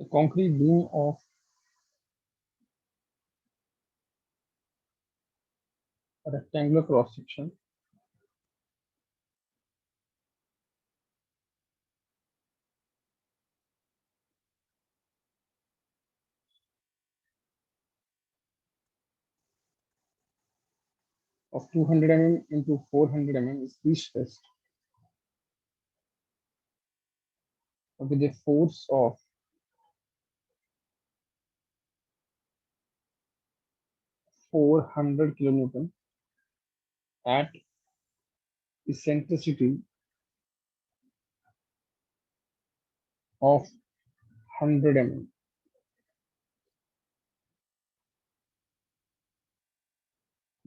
A concrete beam of a rectangular cross section of 200 mm into 400 mm is pre-stressed with a force of 400 kilonewton at eccentricity of 100 mm.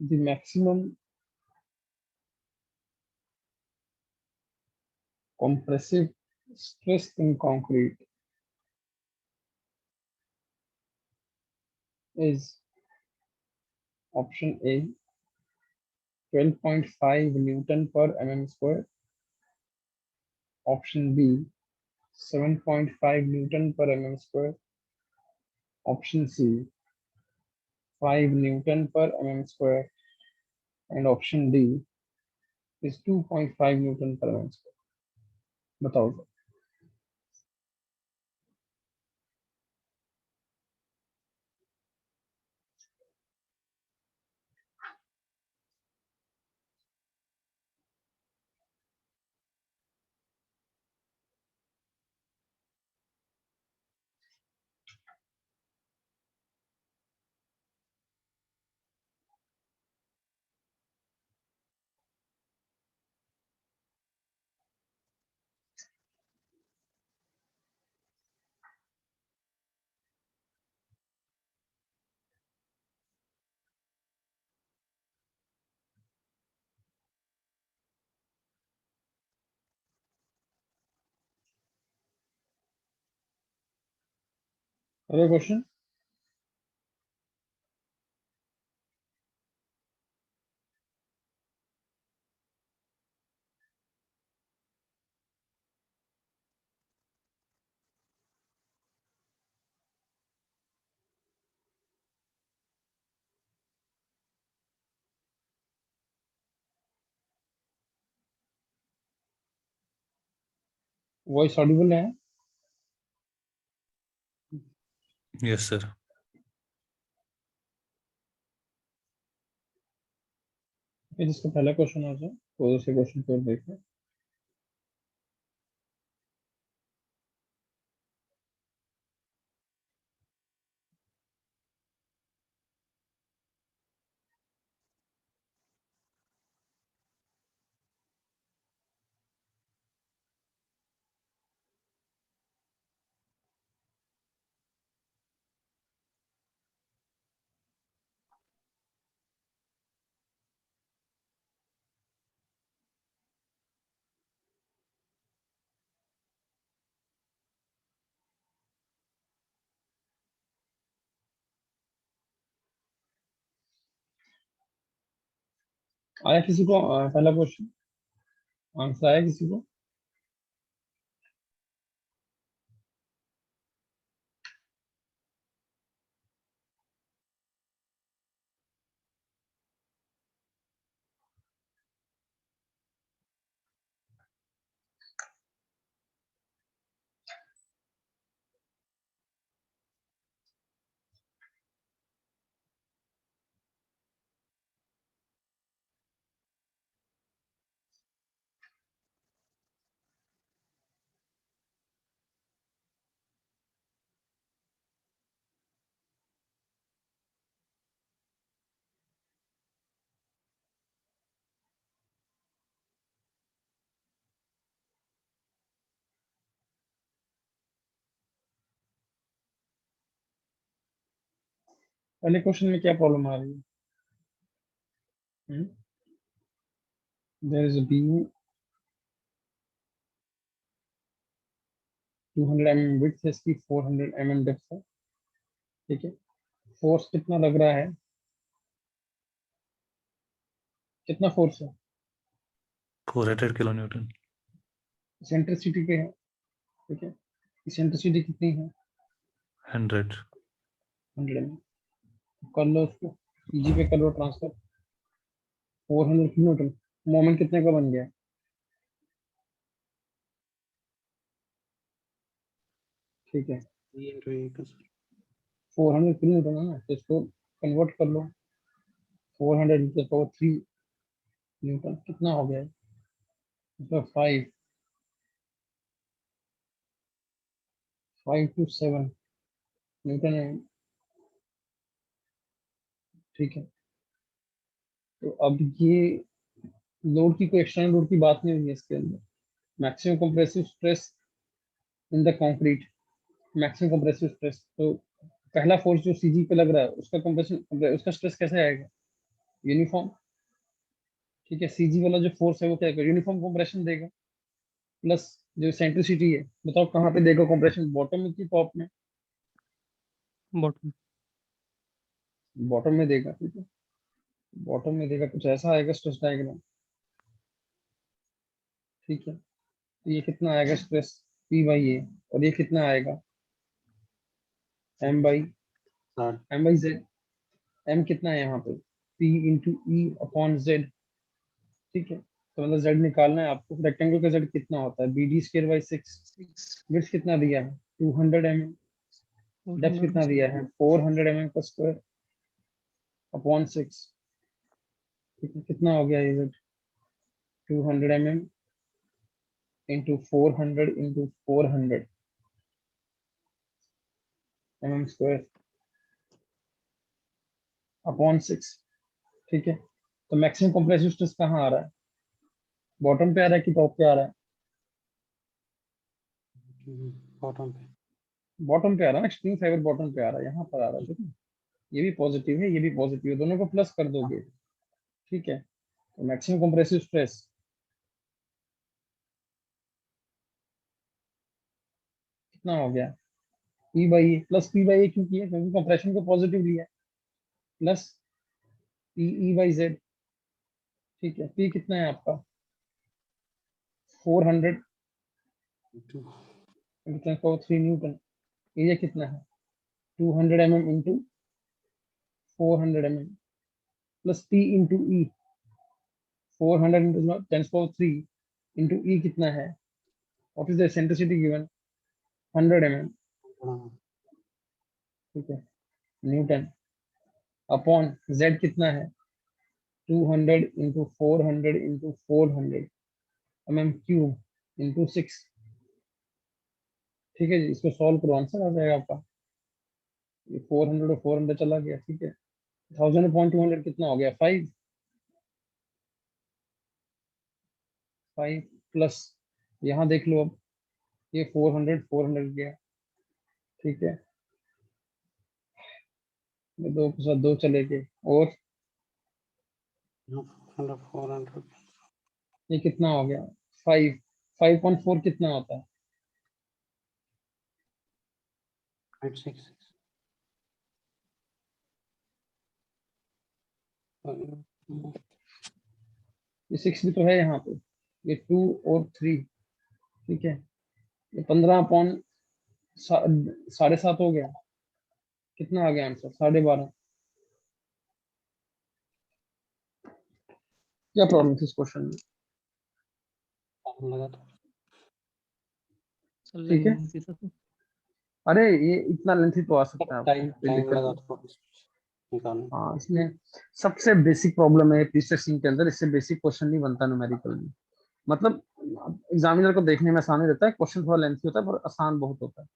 The maximum compressive stress in concrete is option A 12.5 Newton per mm square, option B 7.5 Newton per mm square, option C 5 Newton per mm square, and option D is 2.5 Newton per mm square. बताओ sir. अगला question. Voice Audible है? Yes sir. जिसका पहला question आ जाए तो दूसरे question को देखें। आया किसी को पहला क्वेश्चन आंसर आया किसी को? पहले क्वेश्चन में क्या प्रॉब्लम आ रही है? There is a beam 200 mm width है, इसकी 400 mm डेप्थ है। ठीक है, फोर्स कितना लग रहा है? कितना फोर्स है? 400 किलो न्यूटन। सेंट्रिसिटी पे है। ठीक है, सेंट्रिसिटी कितनी है? 100. 100 में कर लो उसको, जी पे कर लो ट्रांसफर। 400 न्यूटन, मोमेंट कितने का बन गया? ठीक है, 400 न्यूटन है ना, तो इसको कन्वर्ट कर लो। 400 3 न्यूटन कितना हो गया? इसमें 5 to 7 न्यूटन है। ठीक है, तो अब ये लोड की कोई एक्सटर्नल लोड की बात नहीं हुई है इसके अंदर। Maximum compressive stress in the concrete, maximum compressive stress, तो पहला फोर्स जो सीजी पे लग रहा है उसका कंप्रेशन, उसका स्ट्रेस कैसे आएगा? यूनिफॉर्म। ठीक है, सीजी वाला जो फोर्स है वो क्या करेगा? यूनिफॉर्म कंप्रेशन देगा, प्लस जो सेंट्रिसिटी है, बताओ कहाँ पे देगा कंप्रेशन, बॉटम में कि टॉप में? बॉटम। बॉटम में देगा। ठीक है, बॉटम में देगा, कुछ ऐसा आएगा स्ट्रेस डायग्राम। ठीक है, तो ये कितना आएगा स्ट्रेस? पी बाई ए, और ये कितना आएगा? M by Z. एम कितना है यहाँ पे? पी इंटू ई अपॉन जेड। ठीक है, तो मतलब जेड निकालना है आपको। रेक्टेंगल का जेड कितना होता है? बी डी स्क्र बाई 6। विड्थ कितना दिया है? 200 mm। डेप्थ कितना दिया है? 400 mm का स्क्वायर अपॉन 6। ठीक है, कितना हो गया ये Z? 200 mm into 400 into 400 mm square upon 6। ठीक है, तो मैक्सिमम कंप्रेसिव स्ट्रेस कहाँ आ रहा है? बॉटम पे आ रहा है कि टॉप पे आ रहा है? बॉटम पे। बॉटम पे आ रहा है ना, एक्सट्रीम फाइबर बॉटम पे आ रहा है, यहाँ पर आ रहा है। ठीक है, ये भी पॉजिटिव है, ये भी पॉजिटिव है, दोनों को प्लस कर दोगे। ठीक है, तो मैक्सिमम कंप्रेसिव स्ट्रेस कितना हो गया? P by A, plus P by A क्यों किया? क्योंकि कंप्रेशन को पॉजिटिव लिया है, plus P E by Z. ठीक है, पी कितना है आपका? 400 कितना को 3 न्यूटन। एरिया कितना है? 200 mm into 400 mm, plus P into E. 400 into 10 3 into E कितना है? What is the centricity given? 100 mm। ठीक है, न्यूटन अपॉन जेड कितना है? 200 इंटू 400 इंटू 400 mm³ इंटू 6। ठीक है जी, इसको सॉल्व करो, आंसर आ जाएगा आपका। ये 400 और 400 चला गया। ठीक है, 1000 अपॉन 200 कितना हो गया? 5। 5 प्लस, यहाँ देख लो अब, ये 400 गया। ठीक है, ये दो के साथ दो चले गए, और 400। ये कितना हो गया? 5। 5/4 कितना होता है? 6। ये 6 भी तो है यहाँ पे, ये 2 और 3। ठीक है, ये 15/7.5 हो गया। कितना आ गया आंसर? 12.5। क्या प्रॉब्लम थी इस क्वेश्चन में? लगा था। ठीक है, अरे ये इतना लेंथी तो आ सकता है आपको, टाइम कोई टाइम दिक्कत लगा नहीं। था निकालने। हाँ, इसमें सबसे बेसिक प्रॉब्लम है प्रीस्ट्रेसिंग के अंदर, इससे बेसिक क्वेश्चन नहीं बनता न्यूमेरिकल में। मतलब एग्जामिनर को देखने में आसान ही रहता है, क्वेश्चन थोड़ा लेंथी होता है पर आसान बहुत होता है।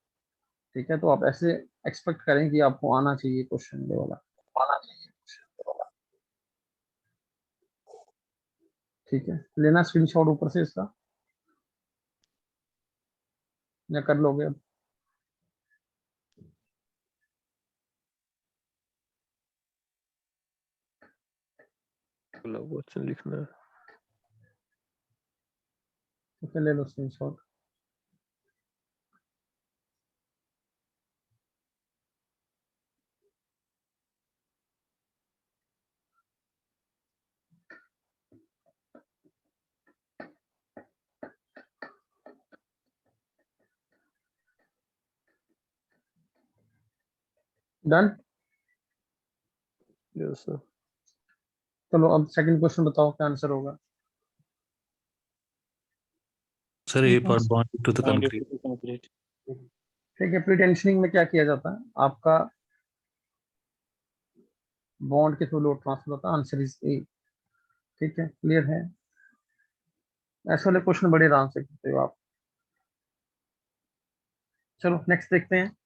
ठीक है, तो आप ऐसे एक्सपेक्ट करें कि आपको आना चाहिए क्वेश्चन ये वाला, आना चाहिए question ये वाला। ठीक है, लेना स्क्रीनशॉट ऊपर से इसका, या कर लोगे अब? क्वेश्चन लिखना है। ठीक है, ले लो स्क्रीनशॉट। डन। Yes sir. चलो अब सेकंड क्वेश्चन बताओ क्या आंसर होगा। Sir A part bond to the Bond concrete. to concrete. ठीक है, प्री टेंशनिंग में क्या किया जाता है, आपका बॉन्ड के थ्रू लोड ट्रांसफर होता है। Answer is a. ठीक है, क्लियर है। ऐसे वाले क्वेश्चन बड़े आराम से करते हो आप। चलो नेक्स्ट देखते हैं।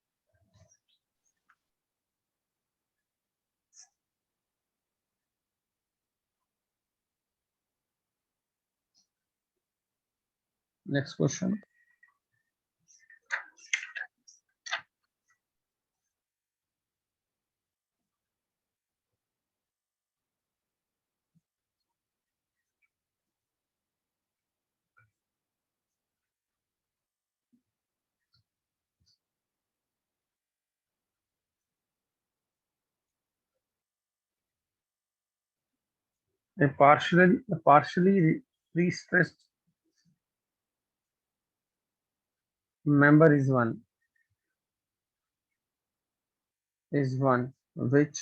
Next question, a partially pre-stressed member is one which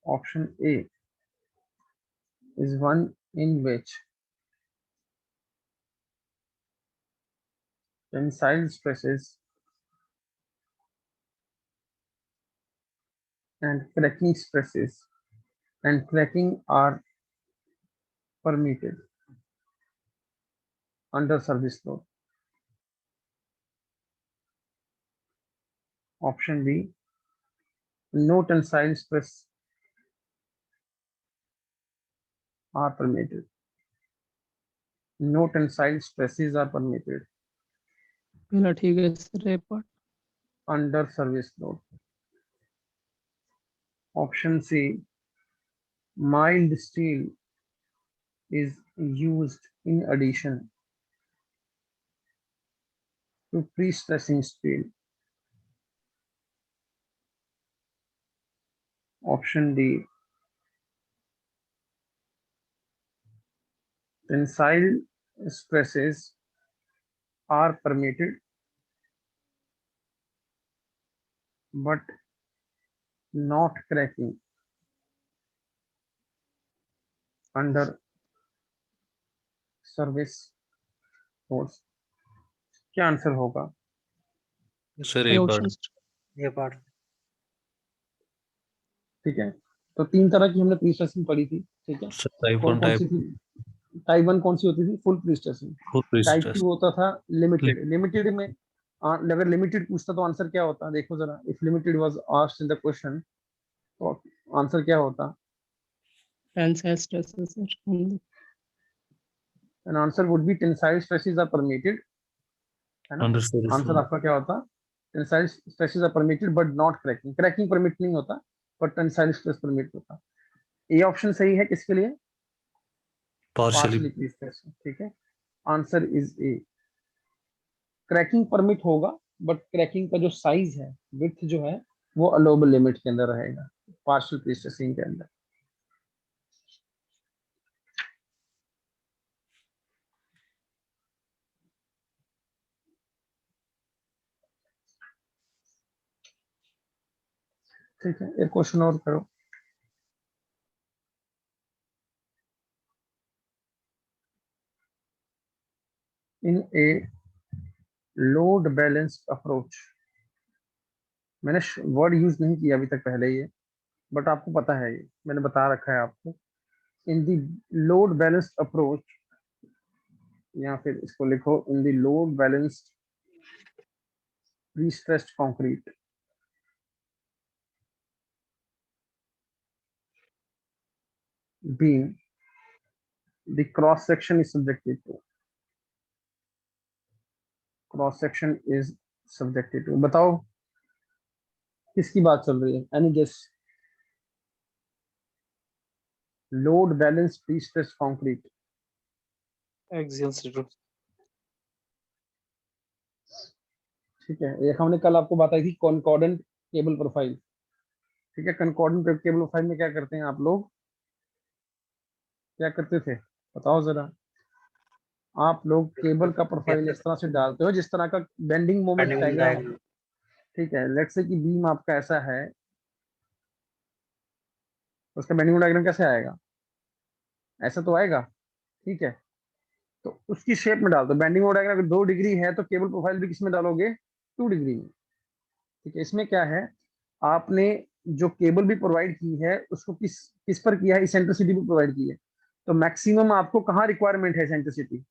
option A is one in which tensile stresses and cracking stresses and cracking are permitted under service load. Option B, no tensile stress are permitted. No tensile stresses are permitted पहला ठीक है sir A part. under service load. Option C, mild steel is used in addition to pre-stressing steel. Option D, tensile stresses are permitted but not cracking under service loads. क्या answer होगा? Sir A option part. ये part ठीक है, तो तीन तरह की हमने प्री स्ट्रेसिंग पढ़ी थी। ठीक है, सर टाइप कौन 1 कौन सी टाइप थी? टाइप 1 कौन सी होती थी? Full pre stressing. Full pre type stress. 2 होता था लिमिटेड। लिमिटेड में अगर लिमिटेड पूछता तो आंसर क्या होता? देखो जरा, if limited was asked in the question तो आंसर क्या होता? Tensile stress sir. An answer would be tensile stresses are permitted, है ना? अंडर सर्विस आंसर आपका क्या होता? Tensile stresses are permitted but not cracking. Cracking permit नहीं होता बट टेंसाइल स्ट्रेस परमिट होता। ये ऑप्शन सही है किसके लिए? पार्शियली। Partially pre stressing. ठीक है, answer is a. Cracking permit होगा बट क्रैकिंग का जो साइज है, विड्थ जो है, वो अलोबल लिमिट के अंदर रहेगा पार्शियल प्री स्ट्रेसिंग के अंदर। ठीक है, एक क्वेश्चन और करो। इन ए लोड बैलेंस्ड अप्रोच, मैंने वर्ड यूज नहीं किया अभी तक पहले ये, बट आपको पता है, ये मैंने बता रखा है आपको। In the load balanced approach, या फिर इसको लिखो in the load balanced pre stressed concrete, beam, the cross section is subjected to, cross section is subjected to. बताओ किसकी बात चल रही है? Any guess? Load balance pre stressed concrete. Axial screw. ठीक है, एक हमने कल आपको बताई थी कॉन्कॉर्डेंट केबल प्रोफाइल। ठीक है, कॉन्कॉर्डेंट केबल प्रोफाइल में क्या करते हैं आप लोग? क्या करते थे बताओ जरा? आप लोग केबल का प्रोफाइल इस तरह से डालते हो जिस तरह का bending moment Bending diagram, diagram. ठीक है, लेट्स से कि बीम आपका ऐसा है, उसका बेंडिंग डायग्राम कैसे आएगा, ऐसा तो आएगा। ठीक है, तो उसकी शेप में डाल दो बेंडिंग डायग्राम। अगर 2 डिग्री है तो केबल प्रोफाइल भी किस में डालोगे, 2 डिग्री में। ठीक है, इसमें क्या है, आपने जो केबल भी प्रोवाइड की है उसको किस किस पर किया है, इसेंट्रिसिटी भी प्रोवाइड की है। तो मैक्सिमम आपको कहाँ रिक्वायरमेंट है इसेंट्रिसिटी,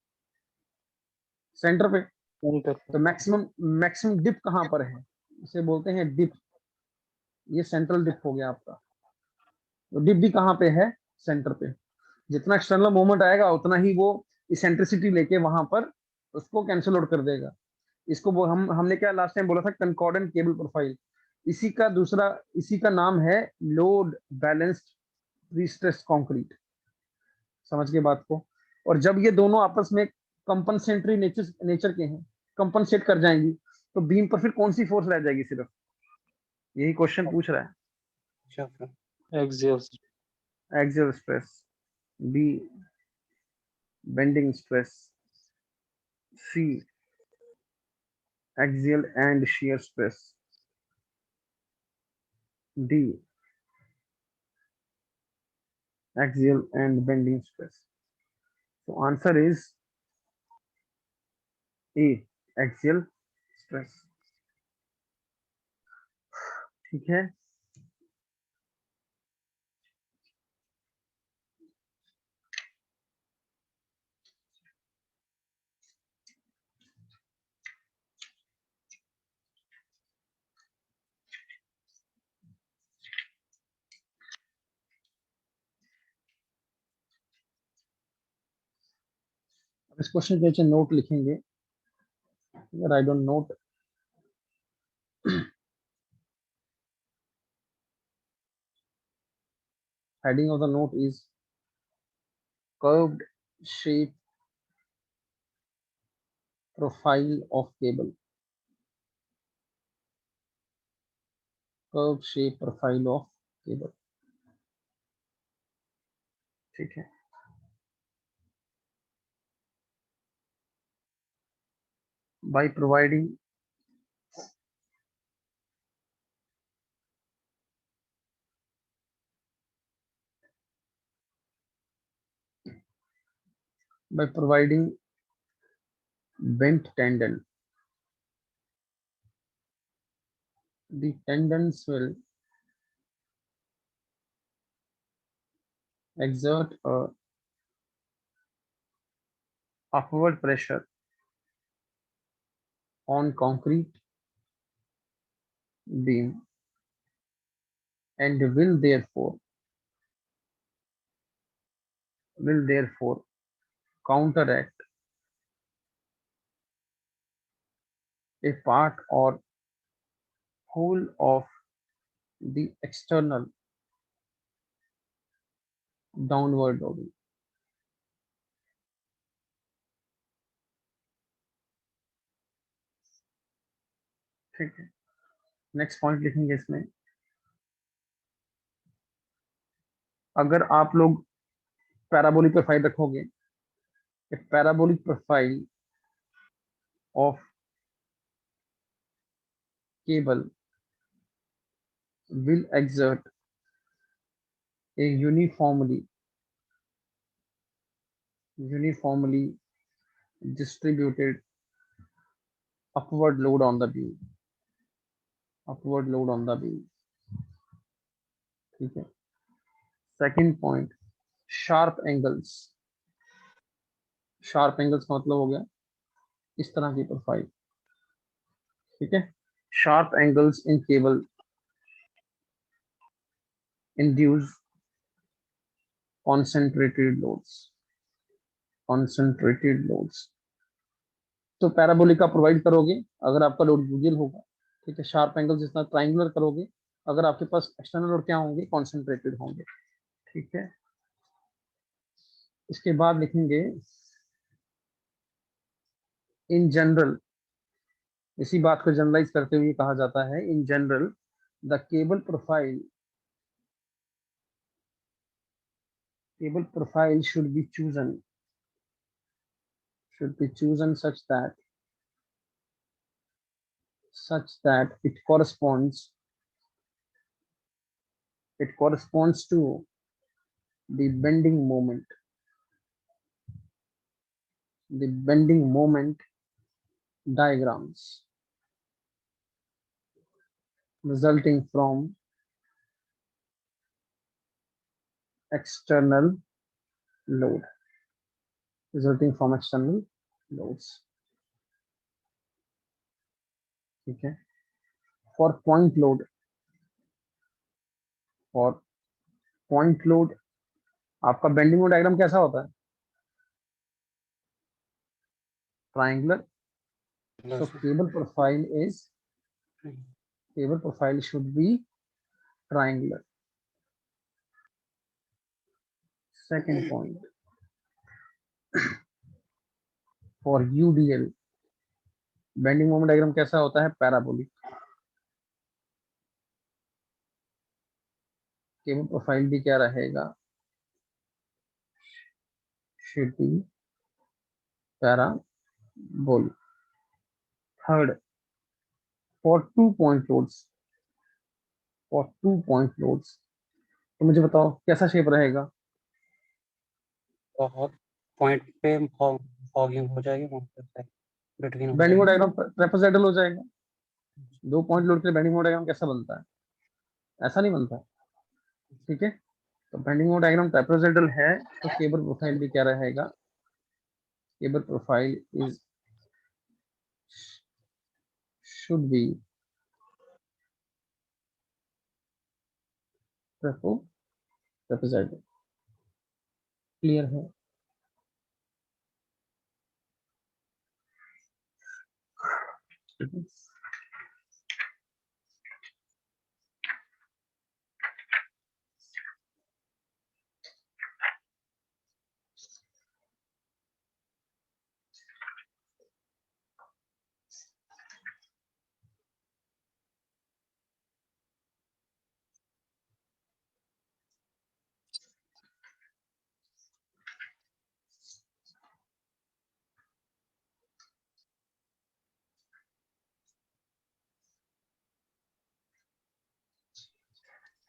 सेंटर पे। Center. तो मैक्सिमम मैक्सिमम डिप कहाँ पर है, इसे बोलते हैं डिप। ये सेंट्रल डिप हो गया आपका। तो डिप भी कहाँ पे है, सेंटर पे। जितना एक्सटर्नल मूवमेंट आएगा उतना ही वो इसेंट्रिसिटी लेके वहां पर उसको कैंसिल आउट कर देगा। इसको वो हमने क्या लास्ट टाइम बोला था, कंकॉर्डेंट केबल प्रोफाइल। इसी का नाम है load balanced pre stress concrete. समझ गए बात को। और जब ये दोनों आपस में कंपनसेटरी नेचर नेचर के हैं, कंपनसेट कर जाएंगी, तो बीम पर फिर कौन सी फोर्स रह जाएगी, सिर्फ यही क्वेश्चन पूछ रहा है। Sure, sir. Axial. Axial stress, B bending stress, C axial and shear stress, D axial and bending stress. So answer is A axial stress. ठीक है, अब इस क्वेश्चन के नीचे नोट लिखेंगे। अगर I don't note, heading of the note is curved shape profile of cable, curved shape profile of cable। ठीक है, by providing bent tendon, the tendons will exert a upward pressure on concrete beam and will therefore counteract a part or whole of the external downward loading। ठीक है, next point लिखेंगे इसमें। अगर आप लोग parabolic profile रखोगे, parabolic profile of cable will exert a uniformly distributed upward load on the beam, upward load on the beam। ठीक है, second point, sharp angles. Sharp angles का मतलब हो गया इस तरह की प्रोफाइल। ठीक है, sharp angles in cable induce concentrated loads। तो पैराबोलिक का प्रोवाइड करोगे अगर आपका लोड यूजुअल होगा। ठीक है, शार्प एंगल जितना ट्राइंगुलर करोगे अगर आपके पास एक्सटर्नल लोड क्या होंगे, कॉन्सेंट्रेटेड होंगे। ठीक है, इसके बाद लिखेंगे इन जनरल। इसी बात को जनरलाइज करते हुए कहा जाता है, in general the cable profile should be chosen such that such that it corresponds to the bending moment diagrams resulting from external load loads. ठीक है. For point load आपका बेंडिंग मोड डायग्राम कैसा होता है? Triangular. So cable profile should be triangular. Second point, for UDL bending moment diagram कैसा होता है? Parabolic. Cable profile भी क्या रहेगा? should be parabolic. Third, for 2-point loads तो मुझे बताओ कैसा शेप रहेगा? बहुत पॉइंट पे फॉगिंग हो जाएगी between bending mode diagram trapezoidal हो जाएगा. 2 पॉइंट लोड के लिए बेंडिंग मोड डायग्राम कैसा बनता है? ऐसा नहीं बनता. ठीक है. तो बेंडिंग मोड डायग्राम ट्रेपेजोइडल है तो केबल प्रोफाइल भी क्या रहेगा? Cable profile should be trapezoidal. Clear है?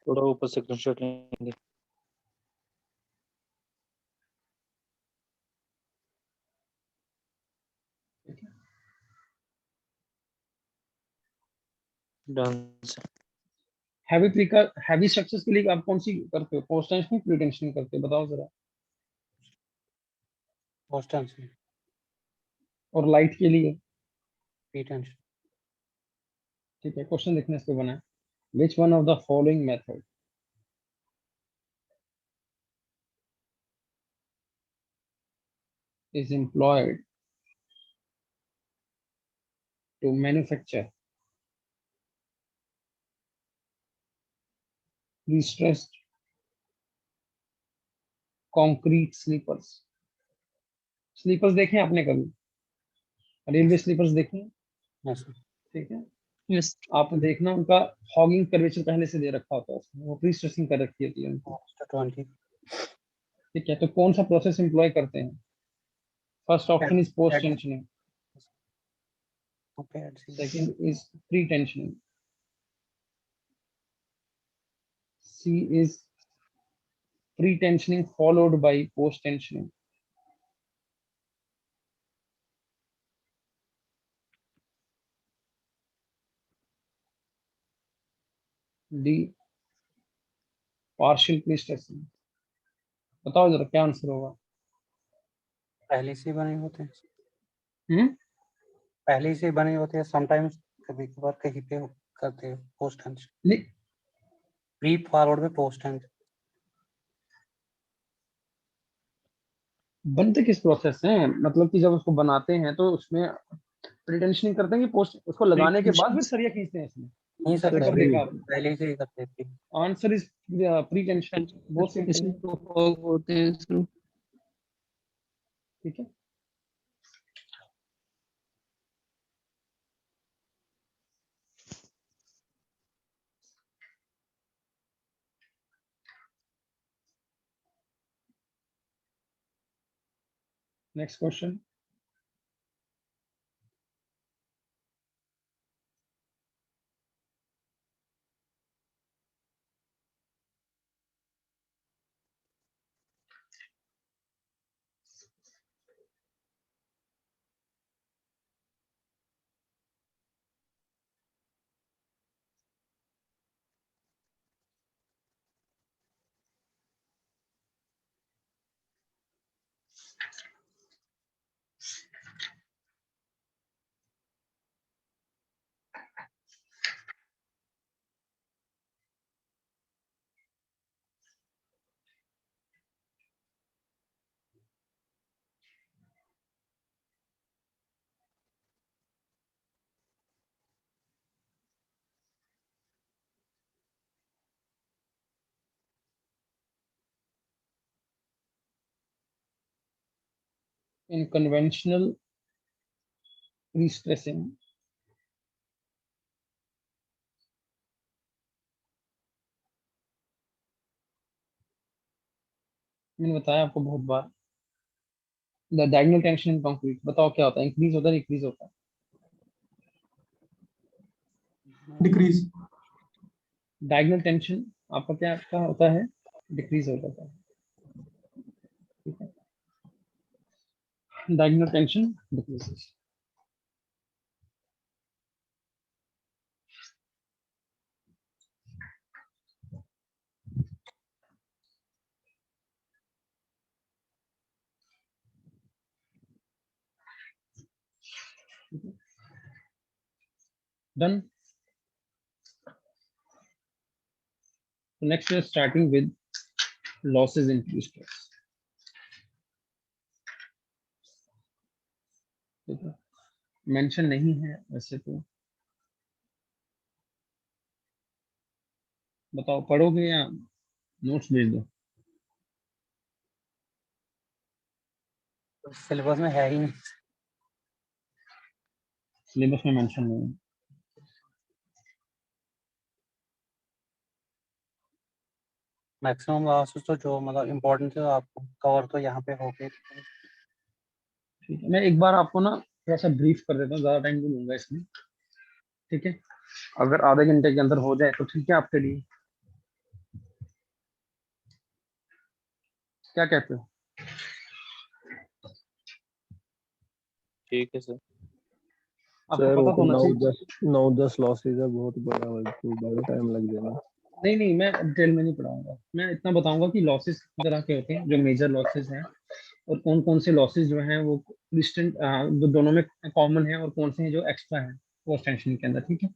थोड़ा ऊपर से स्क्रीनशॉट लेंगे. डांस हैवी स्ट्रक्चर्स के लिए आप कौन सी करते हो? पोस्ट टेंशनिंग, प्री टेंशनिंग करते हो? बताओ जरा. पोस्ट टेंशन और लाइट के लिए? Pre tension. ठीक है. क्वेश्चन देखने से बना है. Which one of the following method is employed to manufacture pre-stressed concrete sleepers? Sleepers देखे आपने कभी? रेलवे स्लीपर्स देखे हैं? यस ठीक है. Yes. आप देखना उनका हॉगिंग कर्वेचर पहले से दे रखा होता है उसमें. वो प्री स्ट्रेसिंग कर रखी होती है उनकी. 20 ठीक है. तो कौन सा प्रोसेस एम्प्लॉय करते हैं? First option is post tensioning. Second is pre tensioning. C is pre tensioning followed by post tensioning. D partial pre stressing. बताओ जरा क्या आंसर होगा? पहले से बने होते हैं. हम्म. पहले से बने होते हैं. समटाइम्स कभी कभार कहीं पे करते हैं पोस्ट टेंशन. नहीं, प्री फॉरवर्ड में पोस्ट टेंशन. बनते किस प्रोसेस से हैं? मतलब कि जब उसको बनाते हैं तो उसमें प्री टेंशनिंग करते हैं कि पोस्ट, उसको लगाने के बाद फिर सरिया खींचते हैं इसमें? नहीं सर, ऐसा कब देखा आपने? पहले से ही करते थे. Answer is pre tension. बहुत सिंपल इसमें है. तो fog होते हैं इसमें. ठीक है. Next question. in conventional pre-stressing, मैंने बताया आपको बहुत बार, the diagonal tension in concrete, बताओ क्या होता है, इंक्रीज होता है डिक्रीज होता है? डिक्रीज। डायगोनल टेंशन आपका क्या होता है, डिक्रीज हो जाता है, ठीक है, diagonal tension decreases. Done. So next we are starting with losses in pre-stress. Mention नहीं है वैसे तो, बताओ पढ़ोगे या नोट्स भेज दो? सिलेबस में है ही नहीं। सिलेबस में मेंशन नहीं है। मैक्सिमम लॉसेस तो जो मतलब इम्पोर्टेंट है आपको कवर तो यहाँ पे हो गए। ठीक है, मैं एक बार आपको ना थोड़ा सा ब्रीफ कर देता हूँ, ज्यादा टाइम नहीं लूंगा इसमें, ठीक है, अगर आधे घंटे के अंदर हो जाए तो ठीक है आपके लिए, क्या कहते हो? ठीक है सर। आपको सर पता तो होना चाहिए। 9-10 लॉसेज है, बहुत बड़ा टाइम लग जाएगा। नहीं मैं डिटेल में नहीं पढ़ाऊंगा, मैं इतना बताऊंगा कि लॉसेस किस तरह के होते हैं, जो मेजर लॉसेस हैं, और कौन कौन से लॉसेस जो हैं वो डिस्टेंट जो दोनों में कॉमन है, और कौन से हैं जो एक्स्ट्रा हैं पोस्ट टेंशन के अंदर, ठीक है।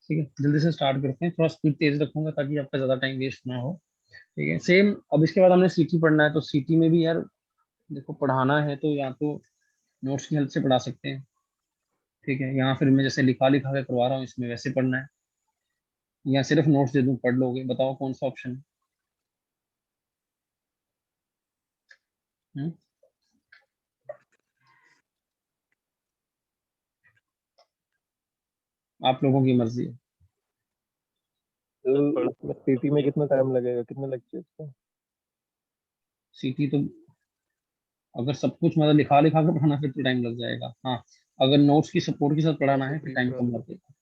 ठीक है, जल्दी से स्टार्ट करते हैं, थोड़ा स्पीड तेज रखूंगा ताकि आपका ज्यादा टाइम वेस्ट ना हो, ठीक है। सेम अब इसके बाद हमने सीटी पढ़ना है, तो सीटी में भी यार देखो पढ़ाना है तो या तो नोट्स की हेल्प से पढ़ा सकते हैं, ठीक है, यहाँ फिर मैं जैसे लिखा लिखा के करवा रहा हूँ इसमें वैसे पढ़ना है, या सिर्फ नोट्स दे दूं पढ़ लोगे, बताओ कौन सा ऑप्शन है? हम्म? आप लोगों की मर्जी है। सीटी में कितना टाइम लगेगा, कितने लेक्चर्स का? सीटी तो अगर सब कुछ मतलब लिखा लिखा के पढ़ाना फिर तो टाइम लग जाएगा, हाँ अगर नोट्स की सपोर्ट के साथ पढ़ाना है फिर टाइम कम लगेगा।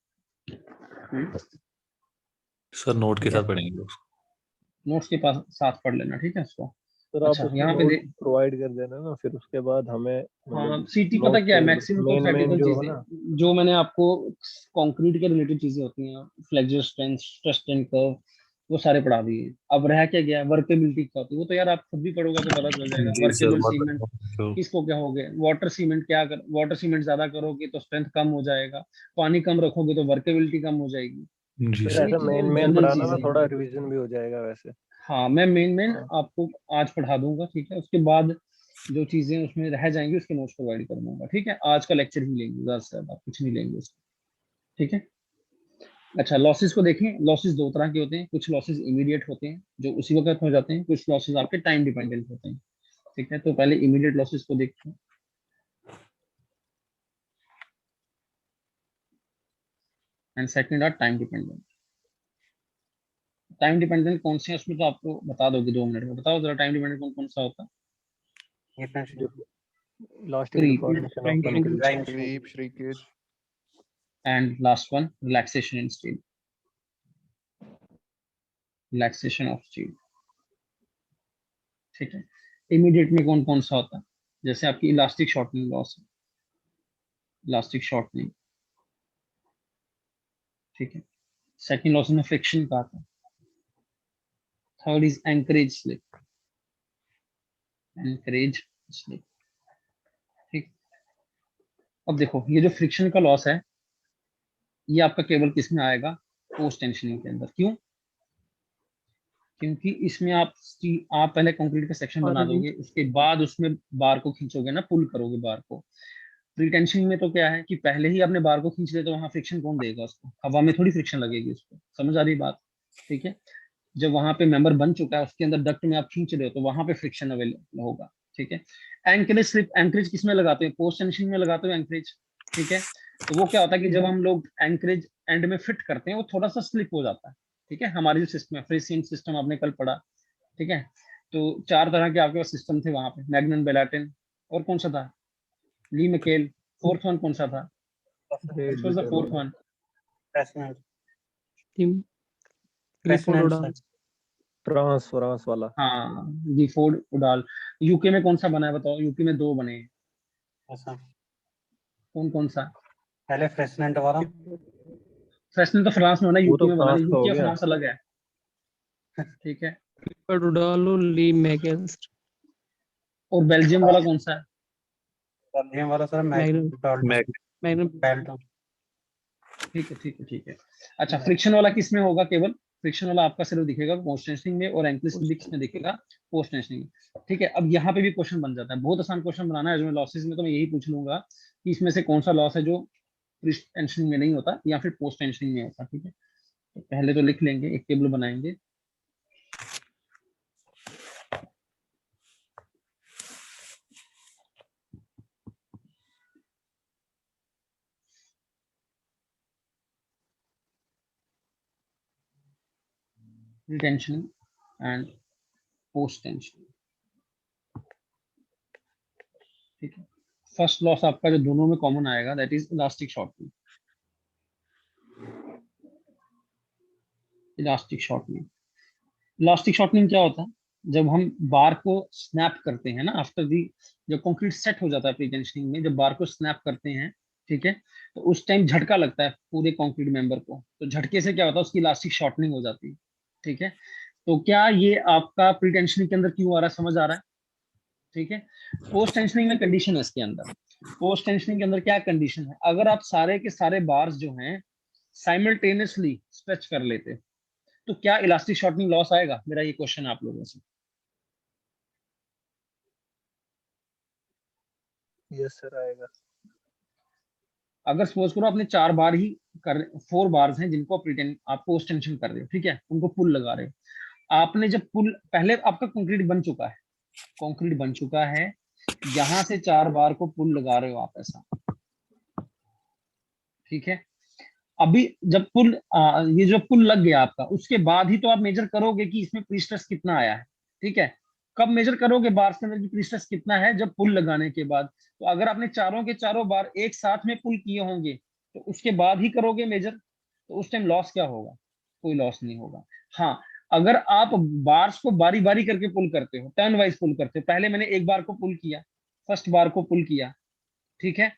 सर नोट के ठीक है, साथ पढ़ेंगे उसको। नोट्स के पास साथ पढ़ लेना, ठीक है इसको। सर आप अच्छा उसमें यहाँ पे नोट प्रोवाइड कर देना ना, फिर उसके बाद हमें हाँ मतलब सीटी पता नोट क्या है, के मैक्सिमम तो मेन थेरेटिकल जो है चीजें ना, जो मैंने आपको कंक्रीट के रिलेटेड चीजें होती हैं, flexor strength, stress strain curve, वो सारे पढ़ा दिए। अब रह क्या गया, वर्केबिलिटी क्या होती है, वो तो यार आप खुद भी पढ़ोगे तो पता चल जाएगा। जी सर, वर्केबल सीमेंट तो किसको क्या हो गया, वाटर सीमेंट क्या कर, वाटर सीमेंट ज्यादा करोगे तो स्ट्रेंथ कम हो जाएगा, पानी कम रखोगे तो वर्केबिलिटी कम हो जाएगी। जी तो फिर ये ऐसा चीजें मेन मेन जनरल पढ़ाना ना, चीजें थोड़ा हैं। रिवीजन भी हो जाएगा वैसे। हाँ मैं मेन हाँ। आपको आज पढ़ा दूंगा, ठीक है, उसके बाद जो चीजें उसमें रह जाएंगी उसके नोट्स प्रोवाइड कर दूंगा, ठीक है। आज का लेक्चर ही लेंगे, ज्यादा से ज्यादा कुछ नहीं लेंगे उसको, ठीक है। अच्छा लॉसेस को देखें, लॉसेस दो तरह के होते हैं, कुछ लॉसेस इमीडिएट होते हैं जो उसी वक्त हो जाते हैं, कुछ लॉसेस आपके टाइम डिपेंडेंट होते हैं, ठीक है। तो पहले इमीडिएट लॉसेस को देखते हैं, and second are time dependent. Time dependent कौन से हैं उसमें तो आपको बता दोगे 2 मिनट में, बताओ जरा टाइम डिपेंडेंट कौन कौन सा होता है? ये pension last creep, deformation of time dependent, concrete. Creep, shrinkage. And last one relaxation in steel, relaxation of steel, ठीक है। इमीडिएट में कौन कौन सा होता है, जैसे आपकी इलास्टिक शॉर्टनिंग लॉस है, इलास्टिक शॉर्टनिंग, ठीक है। सेकंड लॉस में फ्रिक्शन का आता है। Third is anchorage slip, anchorage slip, ठीक। अब देखो ये जो फ्रिक्शन का लॉस है ये आपका केवल किस में आएगा, पोस्ट टेंशनिंग के अंदर। क्यों? क्योंकि इसमें आप पहले कंक्रीट का सेक्शन बना दोगे, उसके बाद उसमें बार को खींचोगे ना, पुल करोगे बार को। प्री टेंशनिंग में तो क्या है कि पहले ही आपने बार को खींच लिया, तो वहां फ्रिक्शन कौन देगा उसको, हवा में थोड़ी फ्रिक्शन लगेगी उसको, समझ आ रही बात, ठीक है। जब वहां पे मेंबर बन चुका है उसके अंदर डक्ट में आप खींच रहे हो तो वहां पे फ्रिक्शन अवेलेबल होगा, ठीक है। एंकरेज स्लिप, एंकरेज किसमें लगाते हैं? पोस्ट टेंशनिंग में लगाते हो एंकरेज, ठीक है। तो वो क्या होता है कि जब हम लोग एंकरेज एंड में फिट करते हैं वो थोड़ा सा स्लिप हो जाता है, ठीक है। हमारी जो सिस्टम है फ्रीसियन सिस्टम, आपने कल पढ़ा, ठीक है। तो 4 तरह के आपके पास सिस्टम थे वहां पे, मैग्नन, बेलाटिन, और कौन सा था? ली मैकेल। फोर्थ वन कौन सा था? Red which was the wicket fourth वाला वन? प्रेसिडेंट टीम प्रेसिडेंट लिपोडोडा सर। फ्रांस वाला। हाँ, गिफोर्ड उडाल। यूके में कौन सा बना है बताओ? यूके में 2 बने हैं, ऐसा कौन कौन सा? पहले प्रेसिडेंट वाला। फ्रेशनर तो फ्रांस में बना, वो यूके तो में बना, फ्रांस का हो यूके और गया। फ्रांस अलग है, ठीक है। लिपोडोडा ली मैकेल्स और बेल्जियम वाला कौन सा है? बेल्जियम वाला sir magnum mag magnum Belton. ठीक है, ठीक है, ठीक है। अच्छा, फ्रिक्शन वाला किस में होगा? केवल फ्रिक्शन वाला आपका सिर्फ दिखेगा पोस्ट टेंशनिंग में, और एंकल स्लिप में दिखेगा? पोस्ट टेंशनिंग में, ठीक है। अब यहाँ पे भी क्वेश्चन बन जाता है, बहुत आसान क्वेश्चन बनाना है जो लॉसेस में, तो मैं यही पूछ लूंगा कि इसमें से कौन सा लॉस है जो प्री टेंशनिंग में नहीं होता या फिर पोस्ट टेंशनिंग में होता, ठीक है। तो पहले तो लिख लेंगे, एक टेबल बनाएंगे। Pre tensioning and post tensioning, ठीक है। फर्स्ट लॉस आपका जो दोनों में कॉमन आएगा that is elastic shortening. Elastic shortening, elastic shortening क्या होता है? जब हम बार को स्नैप करते हैं ना, आफ्टर दी, जब कंक्रीट सेट हो जाता है प्री टेंशनिंग में, जब बार को स्नैप करते हैं, ठीक है, तो उस टाइम झटका लगता है पूरे कंक्रीट मेंबर को, तो झटके से क्या होता है, उसकी इलास्टिक शॉर्टनिंग हो जाती है, ठीक है। तो क्या ये आपका प्री टेंशनिंग के अंदर क्यों आ रहा है, समझ आ रहा है? ठीक है। पोस्ट टेंशनिंग में कंडीशन है इसके अंदर, पोस्ट टेंशनिंग के अंदर क्या कंडीशन है? अगर आप सारे के सारे बार्स जो हैं साइमल्टेनियसली स्ट्रेच कर लेते, तो क्या इलास्टिक शॉर्टनिंग लॉस आएगा? मेरा ये क्वेश्चन है आप लोगों से। यस सर आएगा। अगर सपोज करो आपने 4 बार ही कर, 4 बार्स हैं जिनको आप पोस्ट टेंशन कर रहे हो, ठीक है, उनको पुल लगा रहे हो। आपने जब पुल, पहले आपका कंक्रीट बन चुका है, कंक्रीट बन चुका है, यहां से 4 बार को पुल लगा रहे हो आप, ऐसा, ठीक है। अभी जब पुल ये जो पुल लग गया आपका, उसके बाद ही तो आप मेजर करोगे कि इसमें प्रीस्ट्रेस कितना आया है, ठीक है। कब मेजर करोगे बार्स के अंदर की प्रीस्ट्रेस कितना है? जब पुल लगाने के बाद। तो अगर आपने चारों के चारों बार एक साथ में पुल किए होंगे तो उसके बाद ही करोगे मेजर, तो उस टाइम लॉस क्या होगा? कोई लॉस नहीं होगा। हाँ, अगर आप बार्स को बारी बारी करके पुल करते हो, टर्न वाइज पुल करते हो, पहले मैंने एक बार को पुल किया, फर्स्ट बार को पुल किया, ठीक है,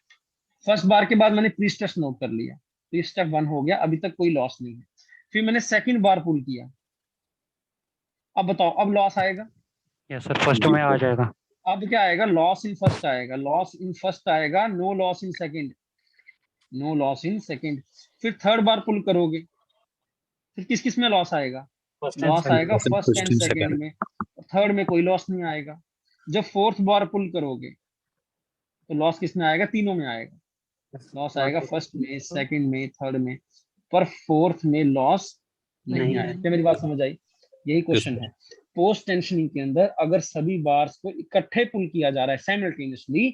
फर्स्ट बार के बाद मैंने प्री स्ट्रेस नोट कर लिया, तो ये स्टेप 1 हो गया, अभी तक कोई लॉस नहीं है। फिर मैंने सेकंड बार पुल किया, अब बताओ, अब लॉस आएगा? यस सर फर्स्ट में आ जाएगा। अब क्या आएगा? लॉस इन फर्स्ट आएगा, लॉस इन फर्स्ट आएगा, no loss in second, no loss in second. फिर थर्ड बार पुल करोगे, फिर किस किस में लॉस आएगा? फर्स्ट एंड लॉस आएगा second. First first and in second second. में, थर्ड में कोई लॉस नहीं आएगा। जब फोर्थ बार पुल करोगे तो लॉस किस में आएगा? तीनों में आएगा। लॉस आएगा फर्स्ट में, सेकंड में, थर्ड में, पर फोर्थ में लॉस नहीं आया। क्या मेरी बात समझ आई? यही यस क्वेश्चन सर। है। पोस्ट टेंशनिंग के अंदर अगर सभी बार्स को इकट्ठे पुल किया जा रहा है साइमल्टेनियसली,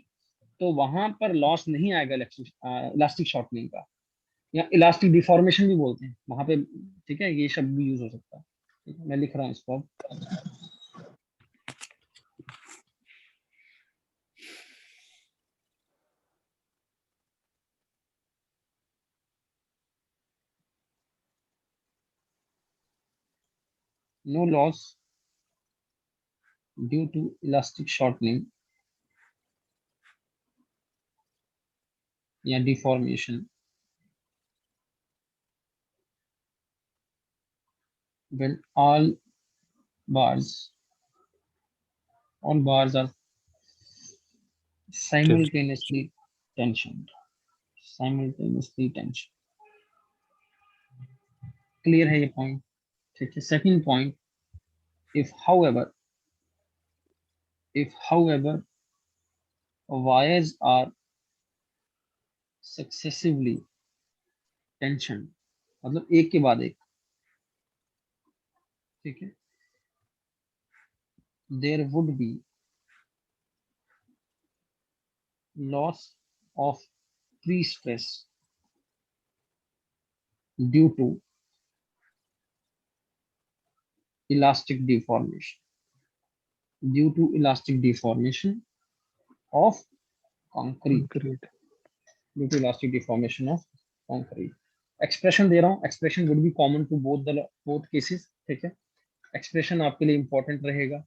तो वहां पर लॉस नहीं आएगा इलास्टिक शॉर्टनिंग का, या इलास्टिक डिफॉर्मेशन भी बोलते हैं वहां पे, ठीक है, ये शब्द भी यूज हो सकता है, ठीक है। मैं लिख रहा हूँ इसको अब। No loss due to elastic shortening या deformation when bars all bars are simultaneously tensioned, simultaneously tensioned। Clear है ये पॉइंट? ठीक है। Second point, if however wires are successively tensioned, मतलब एक के बाद एक, ठीक है, there would be loss of pre-stress due to elastic deformation, due to elastic deformation of concrete, Concrete. due to elastic deformation of concrete. Expression दे रहा हूँ, expression would be common to both cases, ठीक है। Expression आपके लिए important रहेगा,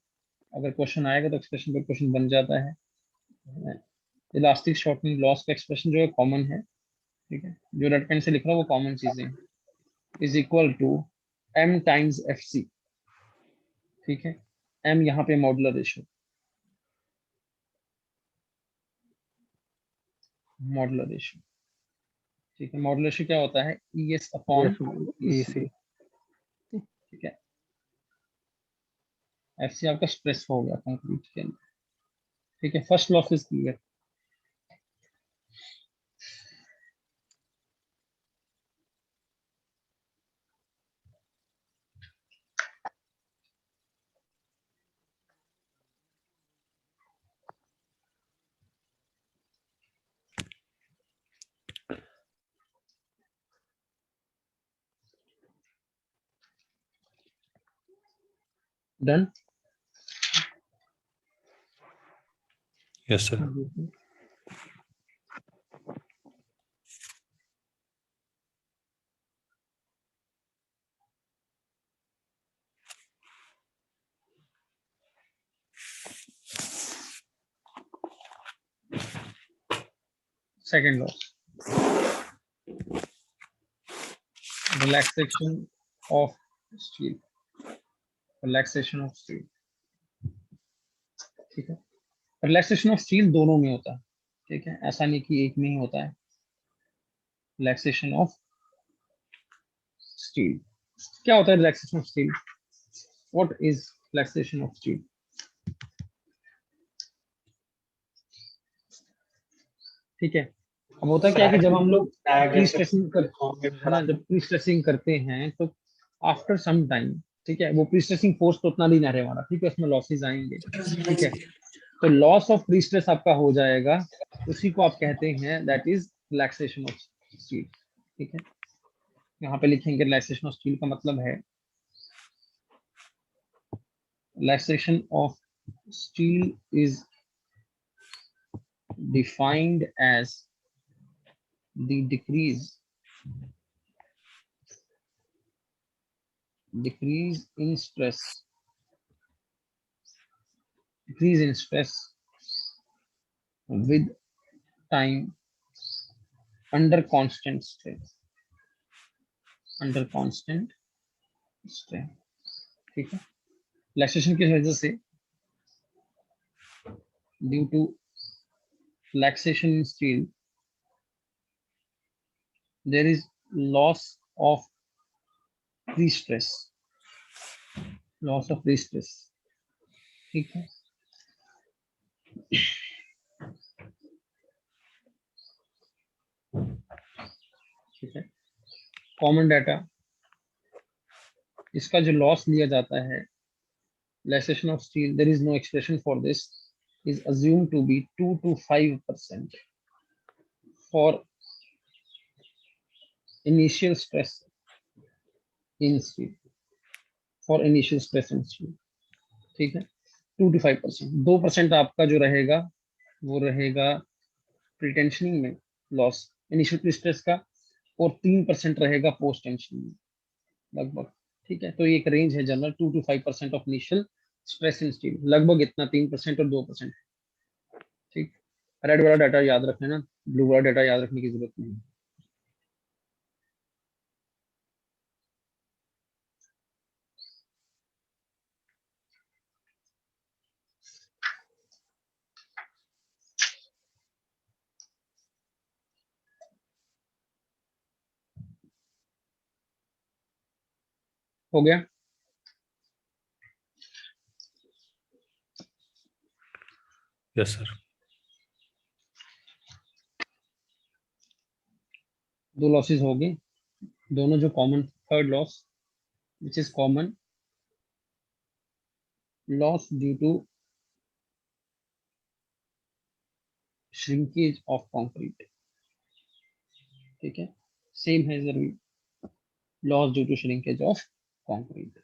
अगर question आएगा तो एक्सप्रेशन पर क्वेश्चन बन जाता है। इलास्टिक शॉर्टनिंग लॉस का एक्सप्रेशन जो है कॉमन है, ठीक है, जो रेड पेन से लिख रहा हूँ वो कॉमन चीजें हैं, is equal to m times fc, ठीक है। m यहाँ पे मॉडुलर रेशियो, मॉडुलर रेशियो, ठीक है। मॉडुलर रेशियो क्या होता है, ES अपॉन EC. ठीक है। FC आपका स्ट्रेस हो गया कंक्रीट के अंदर, ठीक है। First loss is clear. Done. Yes, sir. Second loss, relaxation of steel, relaxation of steel, ठीक है। रिलैक्सेशन ऑफ स्टील दोनों में होता है, ठीक है, ऐसा नहीं कि एक में ही होता है। रिलैक्सेशन ऑफ स्टील, क्या होता है relaxation of steel, what is relaxation of steel? ठीक है। अब होता क्या है कि जब हम लोग प्री स्ट्रेसिंग है ना, जब प्री स्ट्रेसिंग करते हैं तो आफ्टर सम टाइम, ठीक है, वो प्री स्ट्रेसिंग फोर्स तो उतना नहीं रहने वाला, ठीक है, उसमें लॉसेस आएंगे, ठीक है। तो लॉस ऑफ प्री स्ट्रेस आपका हो जाएगा, उसी को आप कहते हैं that is relaxation of steel, ठीक है। यहाँ पे लिखेंगे रिलैक्सेशन ऑफ स्टील का मतलब है relaxation of steel is defined as the decrease in stress, decrease in stress with time under constant strain, under constant strain, ठीक है। रिलैक्सेशन की वजह से, due to relaxation in steel there is loss of pre-stress, loss of pre-stress, ठीक है। ठीक है, common data, इसका जो लॉस लिया जाता है relaxation of steel, there is no expression for this, is assumed to be 2 to 5% for initial stress in steel, for initial stress in steel, ठीक है। 2 to 5%, 2% आपका जो रहेगा वो रहेगा प्रीटेंशनिंग में लॉस इनिशियल स्ट्रेस का, और 3% रहेगा पोस्ट टेंशनिंग में लगभग, ठीक है। तो ये एक रेंज है general, 2 to 5% of initial stress in steel, लगभग इतना 3% और 2%, ठीक। रेड वाला डाटा याद रखना ना, ब्लू वाला डाटा याद रखने की जरूरत नहीं। हो गया? Yes, sir. दो लॉसेस हो गए, दोनों जो common, third loss which is common, loss due to shrinkage of concrete, ठीक है, सेम है जरूरी, loss due to shrinkage of concrete.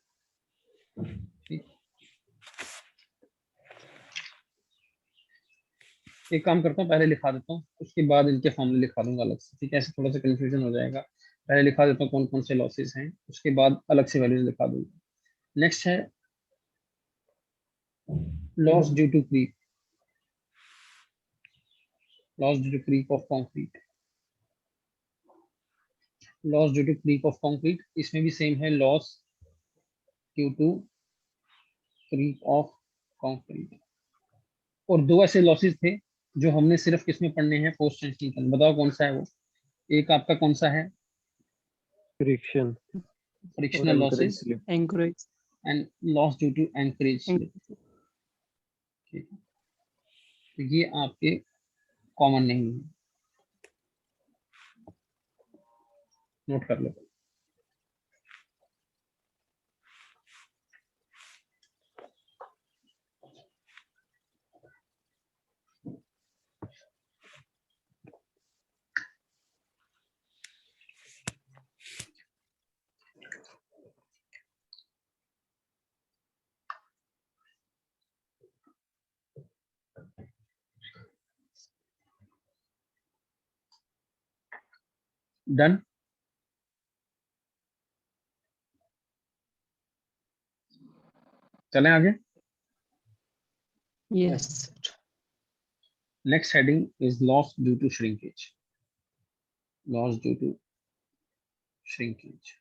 एक काम करता हूँ, पहले लिखा देता हूँ, उसके बाद इनके फॉर्मूले लिखा दूंगा अलग से, ठीक है, ऐसे थोड़ा सा कंफ्यूजन हो जाएगा। पहले लिखा देता हूँ कौन कौन से लॉसेस हैं, उसके बाद अलग से वैल्यूज लिखा दूंगा। नेक्स्ट है loss due to creep, loss due to creep of concrete, loss due to creep of concrete, इसमें भी सेम है, loss due to creep of concrete. और दो ऐसे लॉसेस थे जो हमने सिर्फ किसमें पढ़ने हैं, पोस्ट टेंशन। बताओ कौन सा है वो? एक आपका कौन सा है? Friction frictional losses anchorage and loss due to anchorage. ठीक है, तो ये आपके कॉमन नहीं है, नोट कर लो। डन। चलें आगे। Yes next heading is loss due to shrinkage, loss due to shrinkage.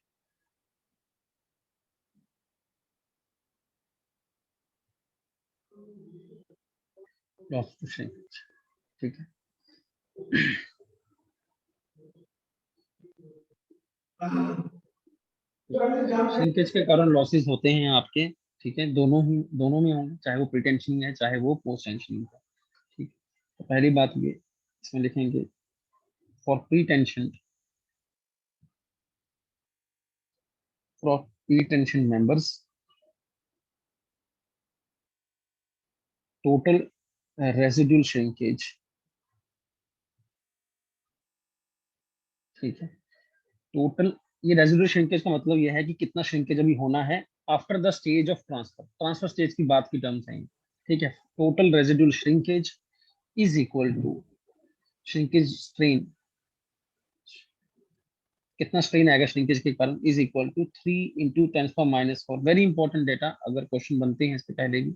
Loss to shrinkage, ठीक है। श्रिंकेज के कारण लॉसेस होते हैं आपके, ठीक है, दोनों में होंगे, चाहे वो प्री टेंशनिंग है चाहे वो पोस्ट टेंशनिंग है, ठीक। तो पहली बात ये इसमें लिखेंगे, for pre tension, for pre tension members total residual shrinkage, ठीक है, टोटल। ये रेसिडुअल श्रिंकेज का मतलब ये है कि कितना श्रिंकेज अभी होना है after the stage of transfer, transfer stage की बात की टर्म्स हैं, ठीक है। Total residual shrinkage is equal to shrinkage strain, कितना स्ट्रेन आएगा श्रिंकेज के कारण, is equal to 3 into 10⁻⁴। Very important data, अगर क्वेश्चन बनते हैं इसके पहले भी,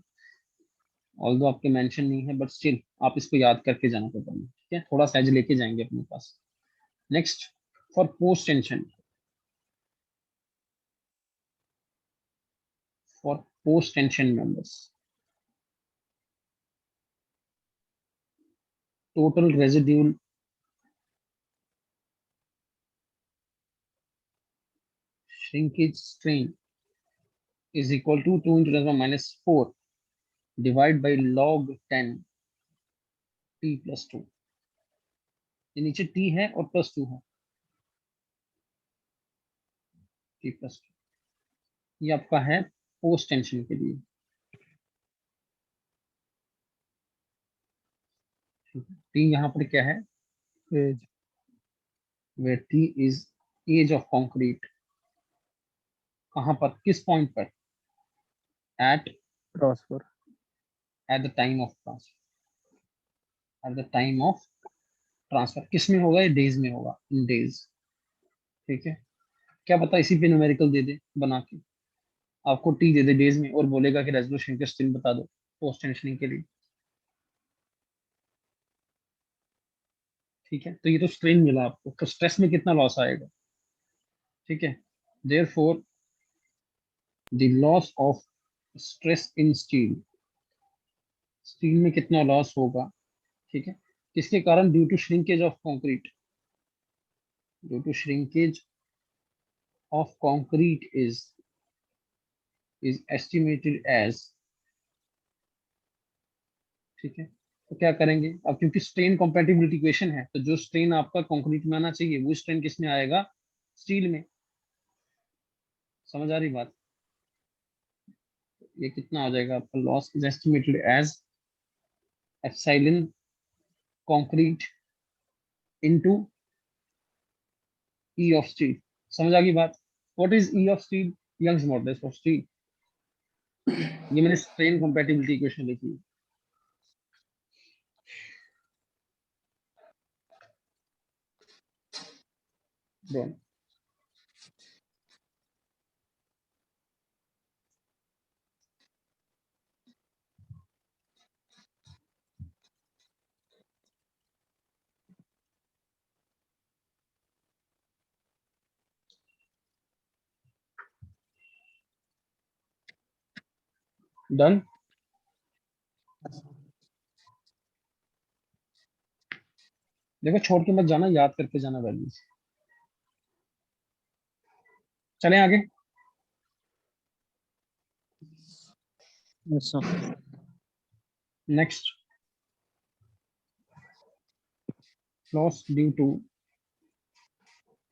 ऑल्दो आपके मेंशन नहीं है बट स्टिल आप इसको याद करके जाना पड़ता है, ठीक है, थोड़ा सा लेके जाएंगे अपने पास। Next, for post tension, for post tension members total residual shrinkage strain is equal to 2 into 10⁻⁴ divide by log 10 t plus 2। ये नीचे t है और प्लस 2 है, t plus 2, ये आपका है पोस्ट टेंशन के लिए। t यहाँ पर क्या है, as where t is age of concrete, कहाँ पर, किस पॉइंट पर, at transfer at the time of transfer, at the time of transfer। किस में होगा, ये डेज में होगा, इन डेज, ठीक है। क्या पता इसी पे न्यूमेरिकल दे दे बना के, आपको टी दे दे डेज में और बोलेगा कि रेजोल्यूशन के स्ट्रेन बता दो पोस्ट टेंशनिंग के लिए, ठीक है। तो ये तो स्ट्रेन मिला आपको, तो स्ट्रेस में कितना लॉस आएगा, ठीक है। Therefore the loss of stress in steel, steel में कितना लॉस होगा, ठीक है, किसके कारण, due to shrinkage of concrete, due to shrinkage of concrete is estimated as, ठीक है। तो क्या करेंगे अब, क्योंकि स्ट्रेन कंपैटिबिलिटी इक्वेशन है, तो जो स्ट्रेन आपका कंक्रीट में आना चाहिए वो स्ट्रेन किस में आएगा, स्टील में। समझ आ रही बात? ये कितना आ जाएगा आपका, loss is estimated as epsilon concrete into E of steel. समझ आ गई बात? What is E of steel? Young's modulus of steel. ये मैंने स्ट्रेन कंपैटिबिलिटी इक्वेशन लिखी है। Done. Done. देखो छोड़ के मत जाना, याद करके जाना वैल्यूज। चलें आगे। Yes, sir. Next, loss due to